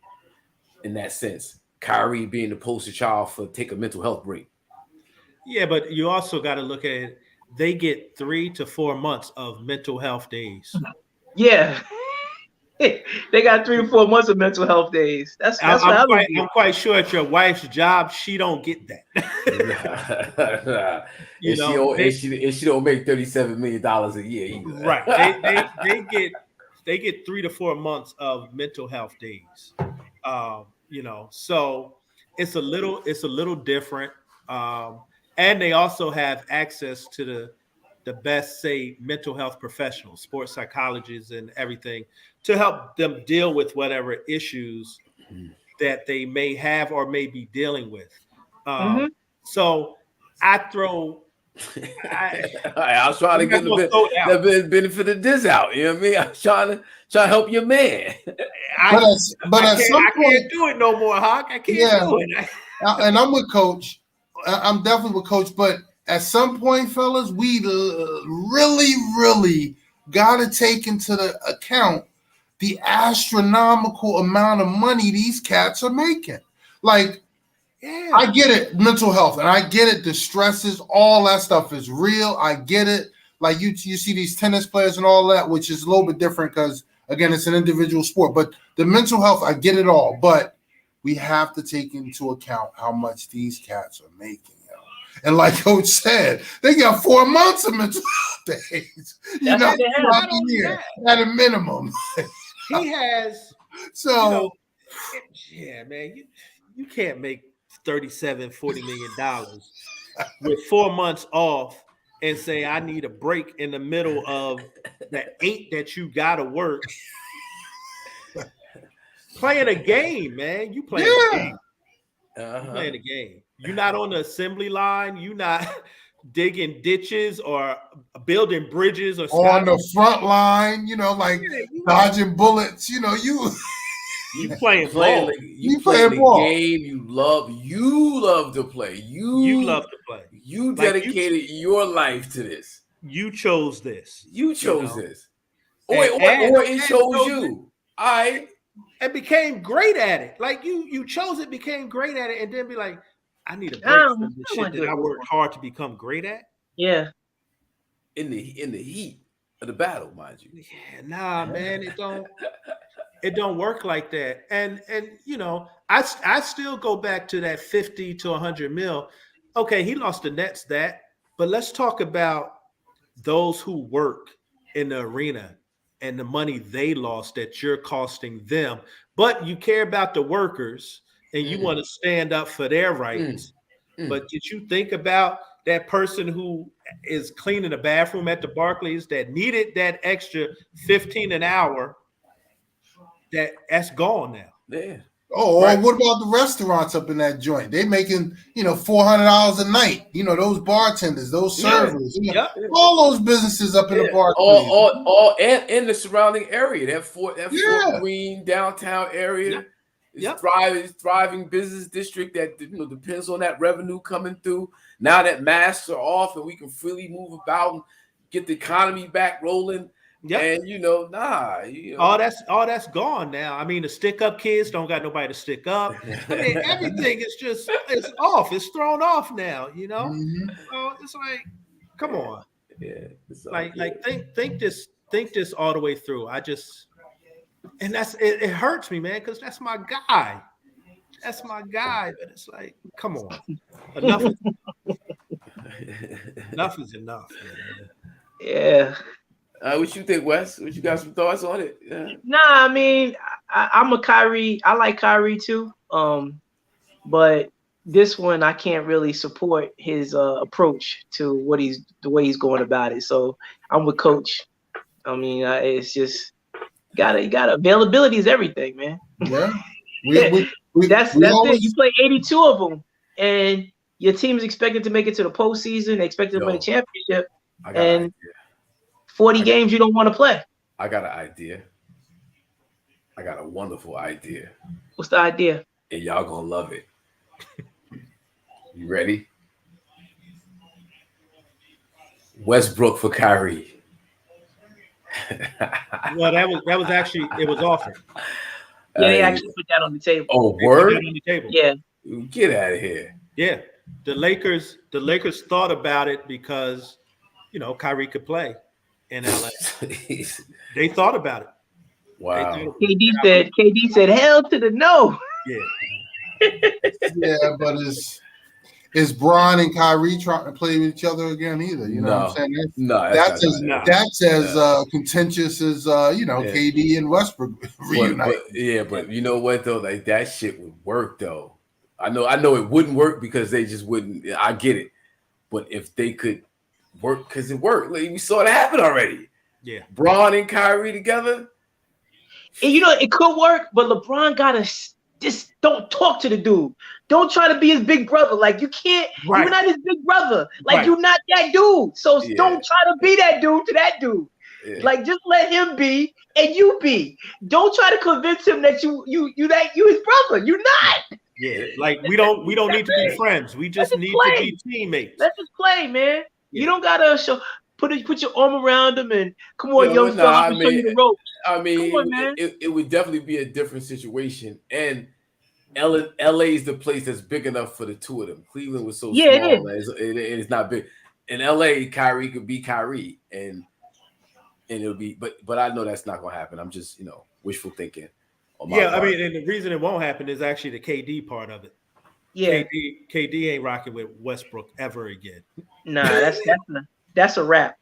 in that sense. Kyrie being the poster child for take a mental health break. Yeah, but you also got to look at it. They get 3 to 4 months of mental health days. Yeah. They got 3 or 4 months of mental health days. That's I'm quite sure at your wife's job, she don't get that. She don't make $37 million a year either. Right. They get 3 to 4 months of mental health days. So it's a little different. And they also have access to the best, say, mental health professionals, sports psychologists and everything, to help them deal with whatever issues that they may have or may be dealing with. So I was trying to get the benefit of this out. You know what I mean? I was trying to help your man. I can't do it no more, Hawk. I can't do it. And I'm with Coach. I'm definitely with Coach. But at some point, fellas, we really, really got to take into the account the astronomical amount of money these cats are making. Like, I get it, mental health, and I get it, the stresses, all that stuff is real. I get it. Like, you see these tennis players and all that, which is a little bit different because, again, it's an individual sport. But the mental health, I get it all. But we have to take into account how much these cats are making. And like Coach said, they got 4 months of mental health days. Throughout the year, at a minimum. He has. So, man, you can't make $37-40 million with 4 months off and say, I need a break in the middle of the 8 that you gotta work. Playing a game, man. You playing a game. You playing a game. You're not on the assembly line. You're not digging ditches or building bridges or on the front line, dodging bullets. You playing ball. You playing the game you love to play. You love to play. You dedicated your life to this. You chose this. This. Or it chose you. And became great at it. Like you chose it, became great at it, and then be like, I need a break from the shit that I worked hard to become great at. Yeah. In the heat of the battle, mind you. Yeah, nah, man, it don't work like that. And I still go back to that 50 to 100 mil. okay, he lost the Nets but let's talk about those who work in the arena and the money they lost that you're costing them. But you care about the workers and you want to stand up for their rights. But did you think about that person who is cleaning the bathroom at the Barclays that needed that extra 15 an hour? That's gone now. Yeah. Oh, right. Or what about the restaurants up in that joint? They making, $400 a night. Those bartenders, those servers, all those businesses up in the bar. All and in the surrounding area, that Fort Greene downtown area is thriving business district that depends on that revenue coming through. Now that masks are off and we can freely move about and get the economy back rolling. Yep. And all that's gone now. I mean, the stick up kids don't got nobody to stick up. I mean, everything is it's off. It's thrown off now. Mm-hmm. So it's like, come on. Yeah. Like think this all the way through. And it hurts me, man, because that's my guy. That's my guy. But it's like, come on, enough is enough. Man. Yeah. What you think, Wes? What you got some thoughts on it? Yeah. Nah, I mean, I'm a Kyrie. I like Kyrie too. But this one I can't really support his approach to the way he's going about it. So I'm with Coach. I mean, it's just you got availability is everything, man. Yeah, that's it. You play 82 of them, and your team is expected to make it to the postseason. They expected to win a championship, and 40 games you don't want to play. I got an idea. I got a wonderful idea. What's the idea? And y'all gonna love it. You ready? Westbrook for Kyrie. Well, that was actually it was offered. Yeah, they actually put that on the table. Oh, word? On the table. Yeah. Get out of here. Yeah. The Lakers thought about it because Kyrie could play in LA. They thought about it. Wow. KD said hell to the no. Yeah. Yeah, but is Bron and Kyrie trying to play with each other again either? You know what I'm saying? That's as contentious as KD and Westbrook reunite. But you know what though? Like that shit would work though. I know it wouldn't work because they just wouldn't. I get it, but if they could work, because it worked. Like, we saw it happen already. Yeah, Bron and Kyrie together. And it could work, but LeBron gotta just don't talk to the dude. Don't try to be his big brother. Like you can't. Right. You're not his big brother. Like you're not that dude. So don't try to be that dude to that dude. Yeah. Like just let him be and you be. Don't try to convince him that you his brother. You're not. Yeah, like we don't need to be friends. We just need to be teammates. Let's just play, man. Yeah. You don't gotta put your arm around him and come on, young fella, I'm gonna show you the ropes. I mean, come on, man. It would definitely be a different situation. And LA is the place that's big enough for the two of them. Cleveland was so small, man. It's not big. In LA, Kyrie could be Kyrie, and it'll be. But I know that's not gonna happen. I'm just wishful thinking. Yeah, I mean, and the reason it won't happen is actually the KD part of it. Yeah, KD ain't rocking with Westbrook ever again. Nah, that's a wrap.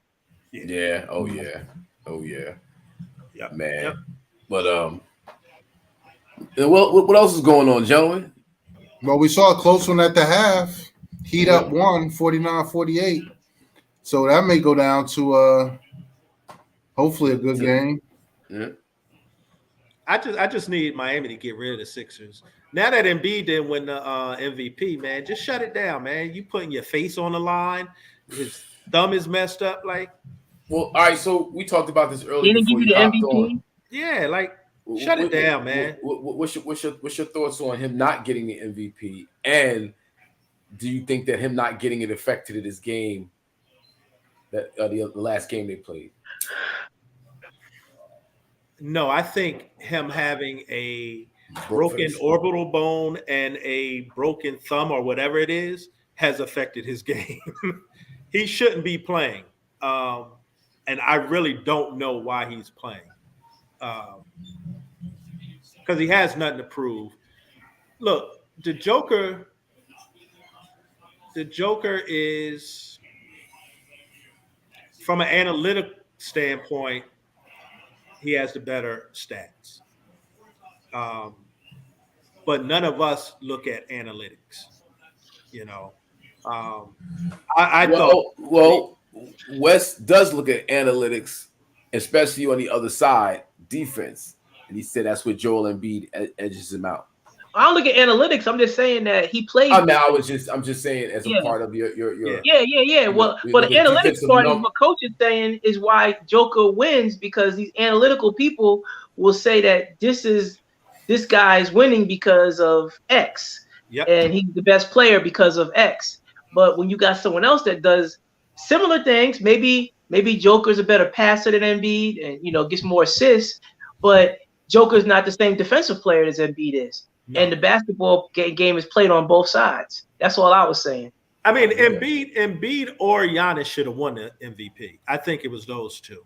Yeah. Oh yeah. Yeah, man. Yep. But what else is going on, gentlemen? Well, we saw a close one at the half. Heat up 49-48. So that may go down to hopefully a good game. Yeah. I just need Miami to get rid of the Sixers. Now that Embiid didn't win the MVP, man, just shut it down, man. You putting your face on the line. His thumb is messed up. Like, well, all right. So we talked about this earlier. Didn't give you the MVP? Yeah, like shut it down, man. What's your thoughts on him not getting the MVP? And do you think that him not getting it affected his game? That the last game they played. No, I think him having a broken orbital bone and a broken thumb or whatever it is has affected his game. He shouldn't be playing. And I really don't know why he's playing. Because he has nothing to prove. Look, the Joker the Joker is, from an analytic standpoint, he has the better stats. But none of us look at analytics. You know, I thought. Well, Wes does look at analytics, especially on the other side, defense, and he said that's where Joel Embiid edges him out. I don't look at analytics. I'm just saying that he plays. I'm just saying as a part of your Well, the analytics part is what coach is saying is why Joker wins, because these analytical people will say that this guy's winning because of X, and he's the best player because of X. But when you got someone else that does similar things, maybe Joker's a better passer than Embiid, and gets more assists, but Joker's not the same defensive player as Embiid is. No. And the basketball game is played on both sides. That's all I was saying. I mean, Embiid or Giannis should have won the MVP. I think it was those two.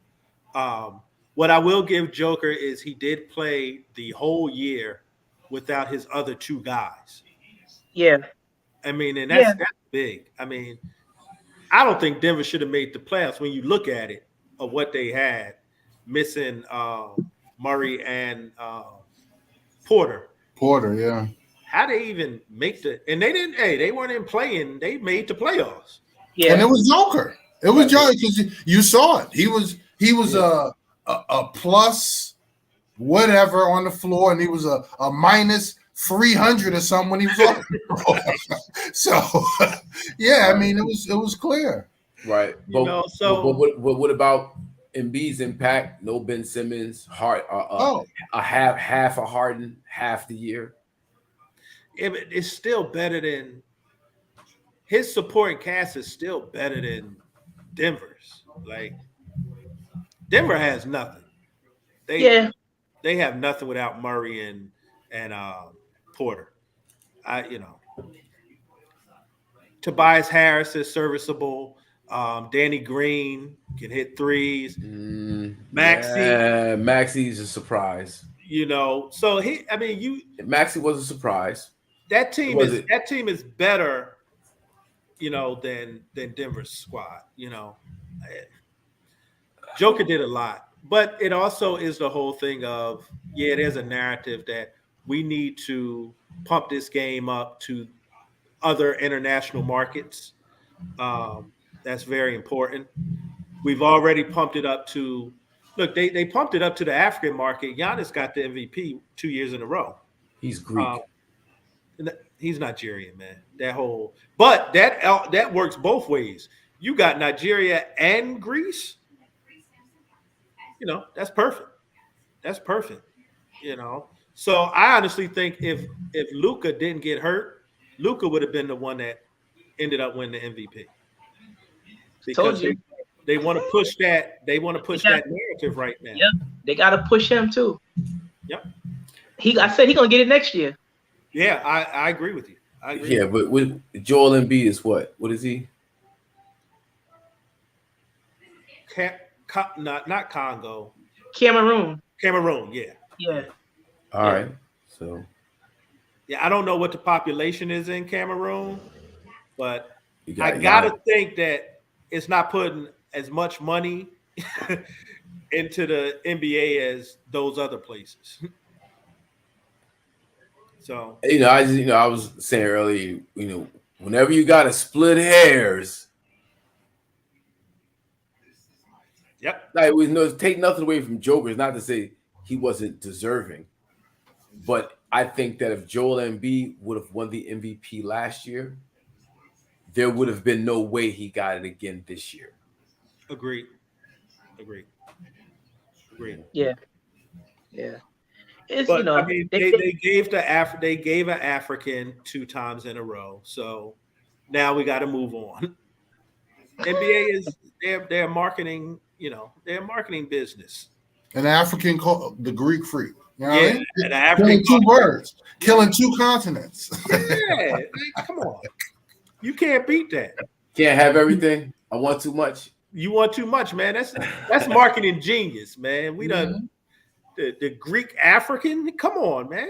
What I will give Joker is he did play the whole year without his other two guys. Yeah. I mean, and that's big. I mean, I don't think Denver should have made the playoffs when you look at it of what they had, missing Murray and Porter. Yeah. How they even make and they didn't, they weren't in playing, they made the playoffs. Yeah. And it was Joker. It was Joker because you saw it. He was a plus whatever on the floor, and he was a minus 300 or something when he was on. So I mean it was clear. Right. But what about Embiid's impact? No Ben Simmons, half a Harden, half the year. It's still better than his supporting cast is still better than Denver's. Like Denver has nothing. They have nothing without Murray and Porter. Tobias Harris is serviceable. Danny Green can hit threes. Maxi's a surprise. So Maxi was a surprise. That team is better, than Denver's squad. Joker did a lot, but it also is the whole thing of there's a narrative that we need to pump this game up to other international markets. That's very important. We've already pumped it up to they pumped it up to the African market. Giannis got the MVP 2 years in a row. He's Greek. He's Nigerian, man. But that works both ways. You got Nigeria and Greece. That's perfect. That's perfect. So I honestly think if Luka didn't get hurt, Luka would have been the one that ended up winning the MVP. Because they want to push that. They want to push that narrative right now. Yep, they got to push him too. Yep. I said he's gonna get it next year. Yeah, I agree with you. I agree. Yeah, but with Joel Embiid is what? What is he? Not Congo. Cameroon. Yeah. Yeah. All right. So. Yeah, I don't know what the population is in Cameroon, but I gotta think that it's not putting as much money into the NBA as those other places. So I was saying earlier, whenever you got to split hairs. Yep. Like take nothing away from Joker. It's not to say he wasn't deserving, but I think that if Joel Embiid would have won the MVP last year, there would have been no way he got it again this year. Agreed. Yeah. It's, but they gave an African 2 times in a row, so now we got to move on. NBA is they're marketing, they're marketing business. An African called the Greek freak. An African killing 2 birds, killing 2 continents. Yeah, come on, you can't beat that. Can't have everything. I want too much. You want too much, man. That's marketing genius, man. We done. The Greek African, come on, man.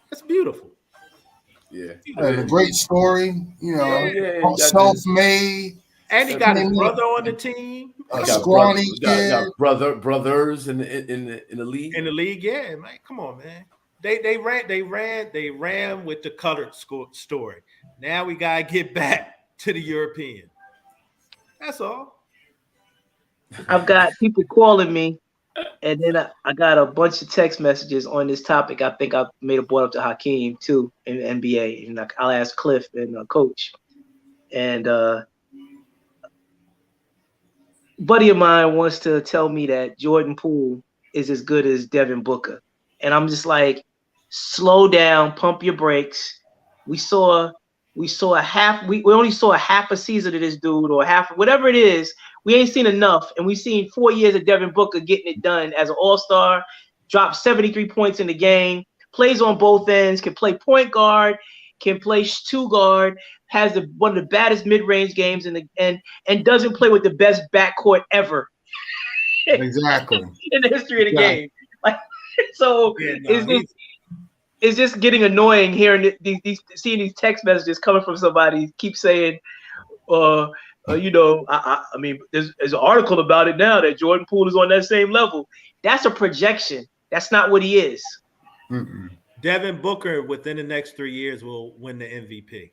That's beautiful. Yeah. And a great story, you know, Yeah. self-made. And he got his brother on the team. A scrawny kid. Got brothers in the league. In the league, yeah, man. Come on, man. They ran with the colored story. Now we gotta get back to the European. That's all. I've got people calling me, and then I got a bunch of text messages on this topic. I think I made a brought up to Hakim too in the NBA, and I'll ask Cliff and Coach. And buddy of mine wants to tell me that Jordan Poole is as good as Devin Booker, and I'm just like, slow down, pump your brakes. We only saw a half a season of this dude, or half, whatever it is. We ain't seen enough, and we've seen 4 years of Devin Booker getting it done as an all-star, dropped 73 points in the game, plays on both ends, can play point guard, can play two guard, has one of the baddest mid-range games and doesn't play with the best backcourt ever. Exactly. In the history of the game. Like, so it's just getting annoying hearing seeing these text messages coming from somebody keep saying, I mean, there's an article about it now that Jordan Poole is on that same level. That's a projection. That's not what he is. Mm-mm. Devin Booker within the next 3 years will win the MVP.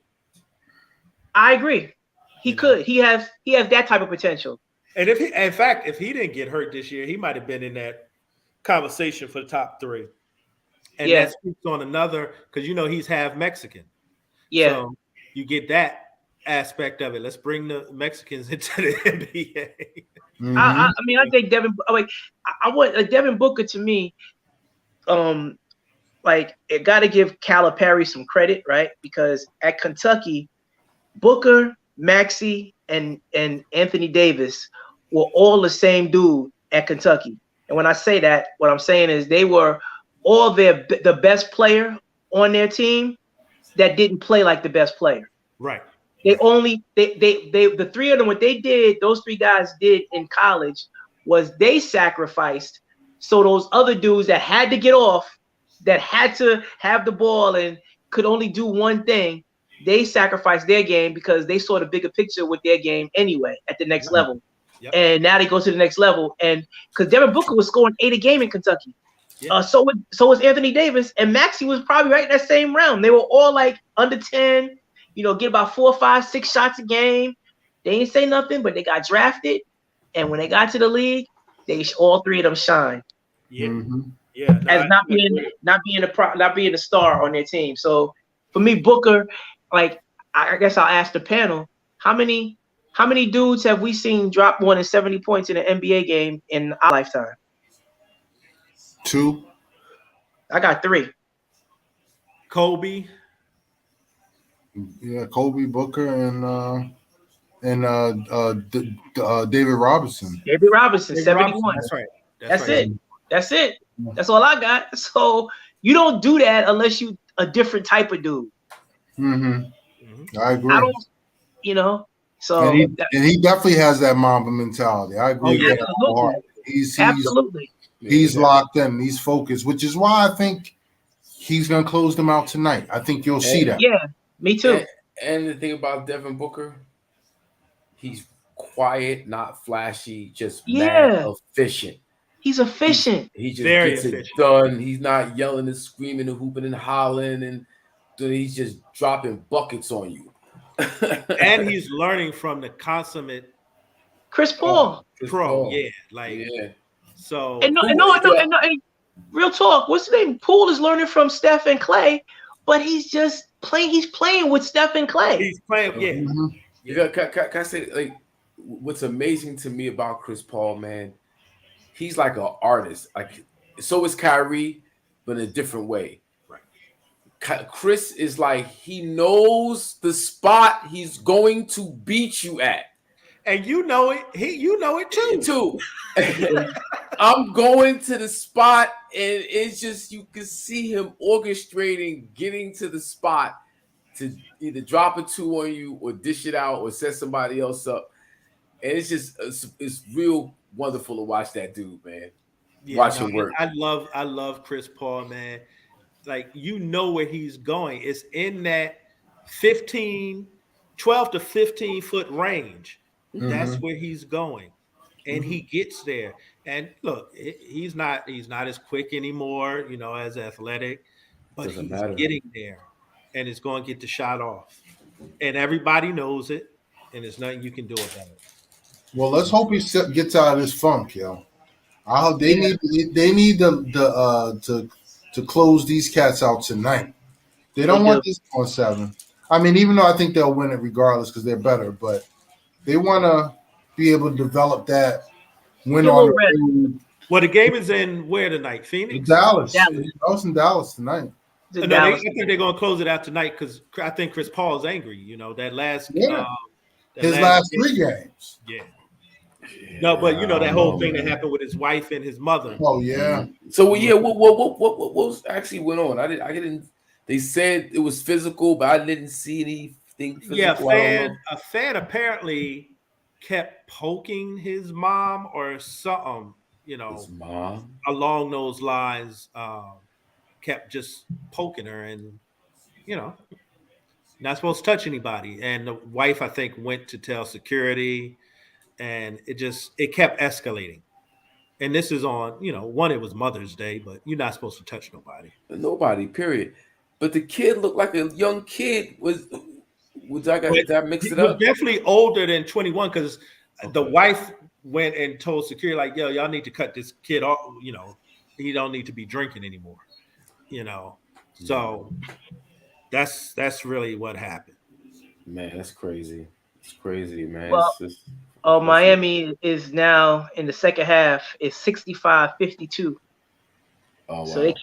I agree. He could. He has that type of potential. And if he didn't get hurt this year, he might have been in that conversation for the top 3. And that speaks on another, because he's half Mexican. Yeah. So you get that aspect of it. Let's bring the Mexicans into the NBA. Mm-hmm. I mean, I think Devin. I want Devin Booker to me. It got to give Calipari some credit, right? Because at Kentucky, Booker, Maxey, and Anthony Davis were all the same dude at Kentucky. And when I say that, what I'm saying is they were all the best player on their team that didn't play like the best player. Right. The three of them, what they did, those three guys did in college was they sacrificed. So those other dudes that had to get off, that had to have the ball and could only do one thing, they sacrificed their game because they saw the bigger picture with their game anyway at the next level. Yep. And now they go to the next level. And because Devin Booker was scoring 8 a game in Kentucky. Yep. So was Anthony Davis, and Maxey was probably right in that same realm. They were all like under 10, get about 4, 5, 6 shots a game. They didn't say nothing, but they got drafted. And when they got to the league, all three of them shine. Yeah. Mm-hmm. Yeah. No, as not being a star on their team. So for me, Booker, I guess I'll ask the panel, how many dudes have we seen drop more than 70 points in an NBA game in our lifetime? 2. I got 3. Kobe. Yeah, Kobe, Booker, and David Robinson. 71. That's right. That's it. That's all I got. So you don't do that unless you a different type of dude. Mm-hmm. I agree. I don't, So and he definitely has that Mamba mentality. I agree with that. Absolutely. He's locked in. He's focused, which is why I think he's going to close them out tonight. I think you'll see that. Yeah, me too. And the thing about Devin Booker, he's quiet, not flashy, just mad efficient. He's efficient. He just gets it done. He's not yelling and screaming and hooping and hollering, and he's just dropping buckets on you. And he's learning from the consummate Chris Paul. Pro. So and real talk, what's the name? Poole is learning from Steph and Clay, but he's just playing. He's playing with Steph and Clay. He's playing, Can I say, what's amazing to me about Chris Paul, man? He's like an artist. So is Kyrie, but in a different way. Right. Chris is he knows the spot he's going to beat you at. And you know it. You know it too. I'm going to the spot, and it's just you can see him orchestrating, getting to the spot to either drop a 2 on you or dish it out or set somebody else up. And it's real wonderful to watch that dude, man. Watch him work. I love Chris Paul, man. like where he's going. It's in that 12 to 15 foot range. That's where he's going. And he gets there. And look, he's not as quick anymore, as athletic, but Doesn't he's matter. getting there and it's going to get the shot off. And everybody knows it, and there's nothing you can do about it. Well, let's hope he gets out of this funk, yo. I hope they need to close these cats out tonight. They don't want this on 7. I mean, even though I think they'll win it regardless because they're better, but they want to be able to develop that win on the road. Well, the game is in where tonight? Phoenix? Dallas. It's in Dallas tonight. No, I think they're going to close it out tonight because I think Chris Paul's angry. That last his last 3 games. Yeah. No, but that whole thing that happened with his wife and his mother. Oh yeah. So what was actually went on? I didn't. They said it was physical, but I didn't see anything physical. Yeah, a fan apparently kept poking his mom or something. His mom along those lines. Kept just poking her, and not supposed to touch anybody. And the wife, I think, went to tell security, and it kept escalating. And this is on, one, it was Mother's Day, but you're not supposed to touch nobody. Period. But the kid looked like a young kid. Was I mixed it up? He was definitely older than 21 because the wife went and told security, like, yo, y'all need to cut this kid off. He don't need to be drinking anymore. So that's really what happened. Man, that's crazy. It's crazy, man. Well, Miami is now in the second half is 65-52. Oh, wow. So they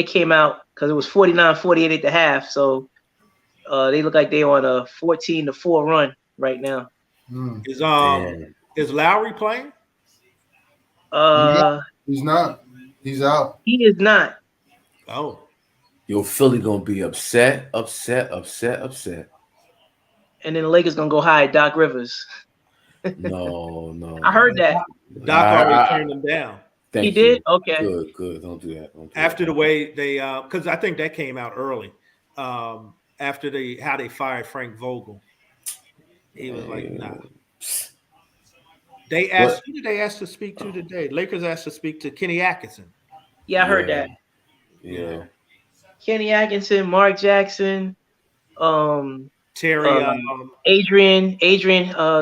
came out because it was 49-48 at the half. So they look like they're on a 14-4 run right now. Is Lowry playing? He's not. He's out. He is not. Oh. Yo, Philly gonna be upset. And then the Lakers gonna go hire Doc Rivers. No. I heard that. Doc already turned him down. He did? Okay. Good. Don't do that. After the way they, because I think that came out early. After how they fired Frank Vogel, he was like, nah. They asked. Who did they ask to speak to today? Lakers asked to speak to Kenny Atkinson. Yeah, I heard that. Yeah. Kenny Atkinson, Mark Jackson, Terry, Adrian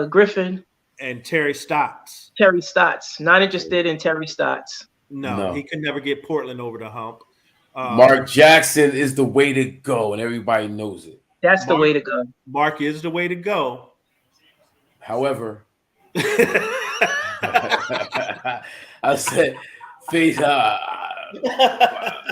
Griffin, and Terry Stotts. Terry Stotts. Not interested in Terry Stotts. No, he could never get Portland over the hump. Mark Jackson is the way to go, and everybody knows it. That's the way to go. Mark is the way to go. However, I said,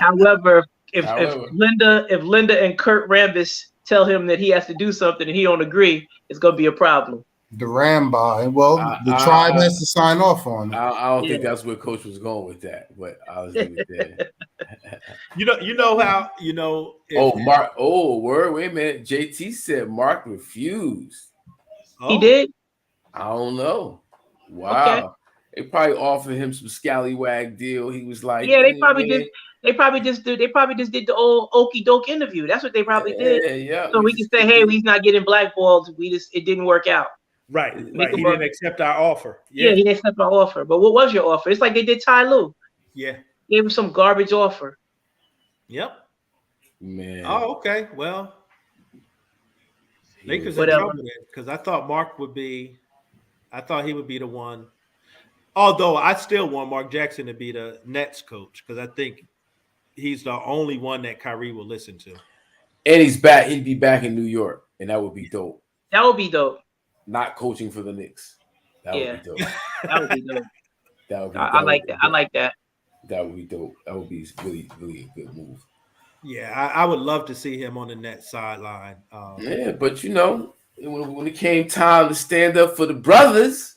However, if Linda and Kurt Rambis tell him that he has to do something and he don't agree, it's gonna be a problem. The Rambo. Well, the tribe has to sign off on it. I don't think that's where Coach was going with that, but I was leaving it there. You know how Mark. Oh, word. Wait a minute. JT said Mark refused. He did. I don't know. Wow. Okay. They probably offered him some scallywag deal. He was like, yeah, they probably did. They probably just did the old okey doke interview. That's what they probably did. Yeah. So we can say, hey, he's not getting blackballed. It didn't work out. Right. He didn't accept our offer. Yeah, he didn't accept our offer. But what was your offer? It's like they did Ty Lue. Yeah. Gave him some garbage offer. Yep. Man. Oh, okay. Well, Lakers in trouble because I thought he would be the one. Although I still want Mark Jackson to be the Nets coach because I think he's the only one that Kyrie will listen to. And he's back. He'd be back in New York, and that would be dope. That would be dope. Not coaching for the Knicks. That would be dope. That would be dope. I like that. I like that. That would be dope. That would be really, really a good move. Yeah, I would love to see him on the Nets sideline. Yeah, but when it came time to stand up for the brothers,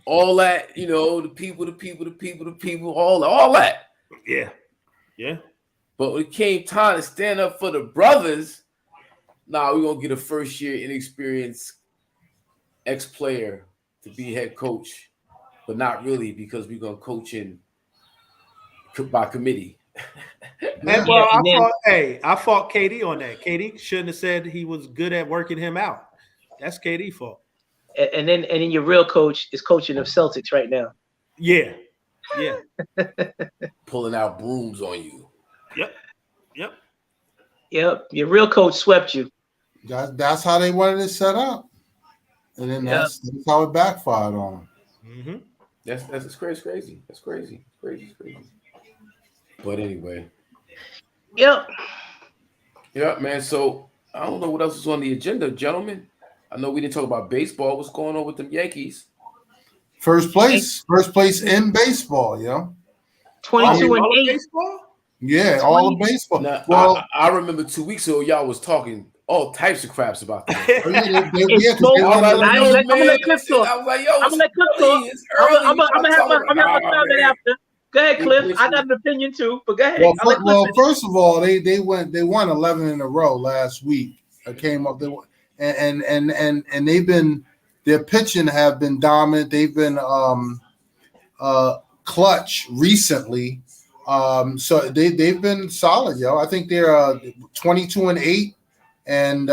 all that, the people, all that. Yeah. Yeah. But when it came time to stand up for the brothers, we're going to get a first-year inexperienced ex-player to be head coach, but not really because we're going to coach in by committee. And Yeah, and then I fought KD on that. KD shouldn't have said he was good at working him out. That's KD fault. and then your real coach is coaching the Celtics right now. Yeah. Pulling out brooms on you. Yep. Yep, your real coach swept you. That's how they wanted it set up, and then that's how it backfired on them. Mm-hmm. That's crazy. That's crazy. But anyway. Yep. Yeah, man. So I don't know what else is on the agenda, gentlemen. I know we didn't talk about baseball. What's going on with them Yankees? First place in baseball, yo. 22-8. Baseball? Yeah, all of baseball. Now, Well, I remember 2 weeks ago, y'all was talking all types of craps about that. I'm gonna let Cliff talk. I was like, yo, I'm gonna let Cliff talk. it's early. I'm gonna have my comment after. Go ahead, Cliff. Listen. I got an opinion too, but go ahead. Well, first of all, they won 11 in a row last week. I came up there, and they've been, their pitching have been dominant. They've been clutch recently. So they've been solid, yo. I think they're 22-8, and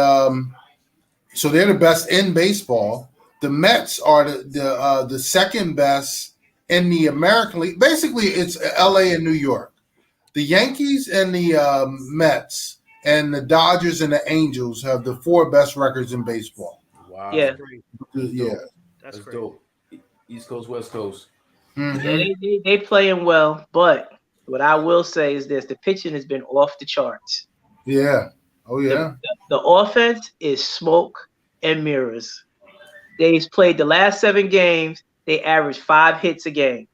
so they're the best in baseball. The Mets are the second best in the American League. Basically, it's LA and New York. The Yankees and the Mets and the Dodgers and the Angels have the 4 best records in baseball. Wow. Yeah. That's dope. East Coast, West Coast. Mm-hmm. Yeah, they playing well, but what I will say is this: the pitching has been off the charts. Yeah. Oh yeah. The offense is smoke and mirrors. They've played the last 7 games. They average 5 hits a game.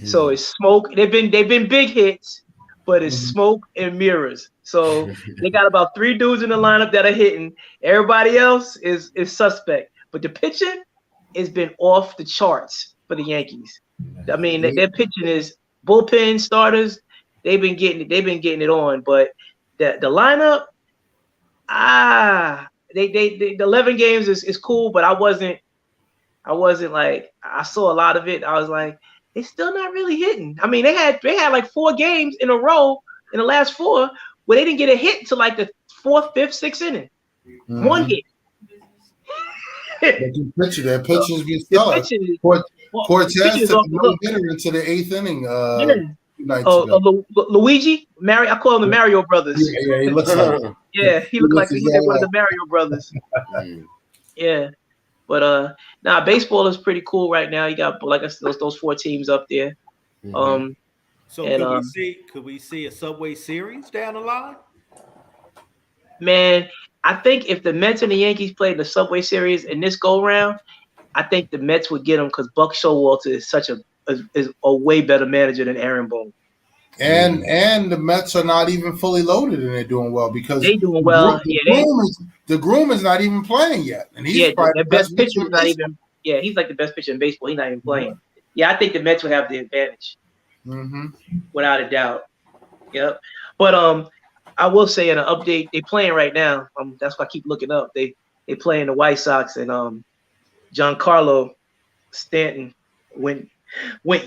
So it's smoke. They've been big hits, but it's smoke and mirrors. So they got about 3 dudes in the lineup that are hitting. Everybody else is suspect. But the pitching has been off the charts for the Yankees. I mean, their pitching is bullpen starters. They've been getting it on. But the lineup, the 11 games is cool, but I wasn't like, I saw a lot of it. I was like, they're still not really hitting. I mean, they had like 4 games in a row in the last 4 where they didn't get a hit until like the 4th, 5th, 6th inning. 1 hit. Their pitchers be stellar. Cortez took no hitter into the 8th inning. Luigi, I call them the Mario brothers. Yeah, he looks like. Yeah, he looked like one of the Mario brothers. Yeah. But baseball is pretty cool right now. You got, like I said, those 4 teams up there. So could we see a Subway Series down the line? Man, I think if the Mets and the Yankees played the Subway Series in this go round, I think the Mets would get them because Buck Showalter is a way better manager than Aaron Boone. And the Mets are not even fully loaded and they're doing well because they doing well. The groom is not even playing yet, and he's probably the best pitcher is not even. Yeah, he's like the best pitcher in baseball. He's not even playing. Yeah, I think the Mets would have the advantage, without a doubt. Yep. But I will say in an update, they playing right now. That's why I keep looking up. They playing the White Sox, and Giancarlo Stanton went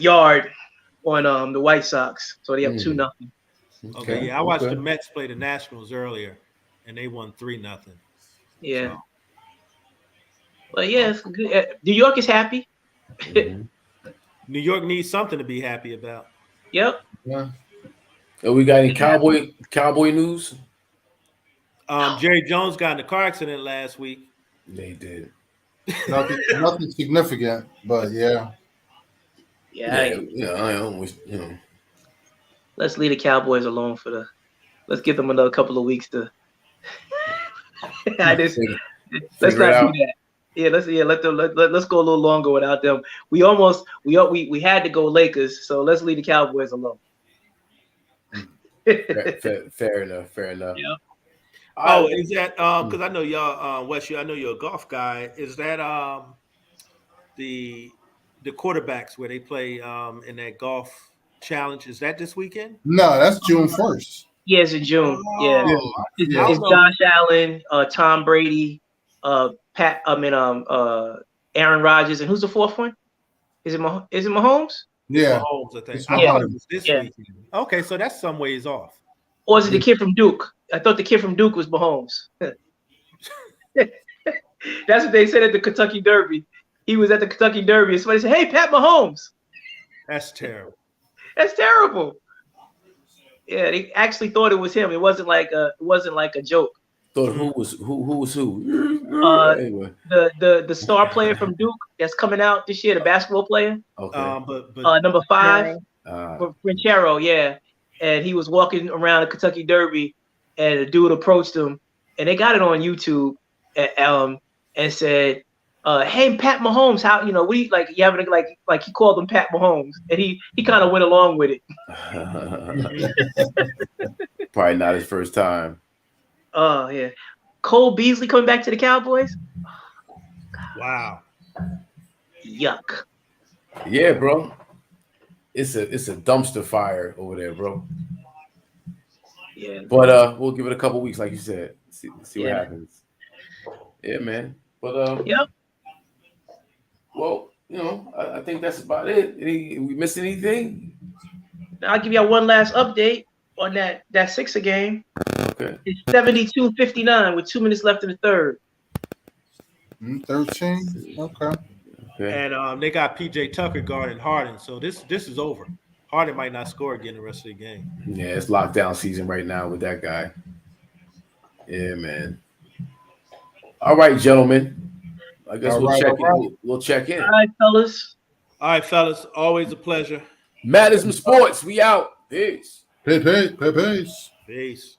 yard on the White Sox, so they have 2-0. Okay, yeah, I watched the Mets play the Nationals earlier, and they won 3-0. Yeah. So. But yeah, it's good. New York is happy. New York needs something to be happy about. Yep. Yeah. We got any cowboy news? Jerry Jones got in a car accident last week. They did. Nothing significant, but yeah. I always, Let's leave the Cowboys alone let's give them another couple of weeks to. Let's not do that. Yeah, let's go a little longer without them. We had to go Lakers, so let's leave the Cowboys alone. Fair enough. Yeah. Oh, is that because I know y'all, Wes? I know you're a golf guy. Is that the quarterbacks where they play in that golf challenge? Is that this weekend? No, that's June 1st. Yeah, it's in June. It's Josh Allen, Tom Brady, Aaron Rodgers, and who's the 4th one? Is it Mahomes? Yeah. Mahomes, I think. It's I thought Mahomes. it was this Yeah. weekend. Okay, so that's some ways off. Or is it the kid from Duke? I thought the kid from Duke was Mahomes. That's what they said at the Kentucky Derby. He was at the Kentucky Derby, and somebody said, "Hey, Pat Mahomes." That's terrible. That's terrible. Yeah, they actually thought it was him. It wasn't like a joke. Thought who was who? Anyway. The star player from Duke that's coming out this year, the basketball player. Okay. But Number 5, Uh, Franchero, yeah. And he was walking around the Kentucky Derby, and a dude approached him, and they got it on YouTube, and said, "Hey, Pat Mahomes, how we like you having like he called him Pat Mahomes, and he kind of went along with it." probably not his first time. Oh yeah, Cole Beasley coming back to the Cowboys. wow. Yuck. Yeah, bro. It's a dumpster fire over there, bro. Yeah. But we'll give it a couple weeks, like you said. See what Yeah. happens. Yeah, man. But Yep. well, I think that's about it. We miss anything? I'll give y'all one last update on that Sixer game. Okay. It's 72-59 with 2 minutes left in the third. 13. Okay. And they got PJ Tucker guarding Harden, so this is over. Harden might not score again the rest of the game. Yeah, it's lockdown season right now with that guy. Yeah, man. All right, gentlemen. I guess we'll check in. All right, fellas. All right, fellas. Always a pleasure. Madism Sports, we out. Peace. Peace. Peace.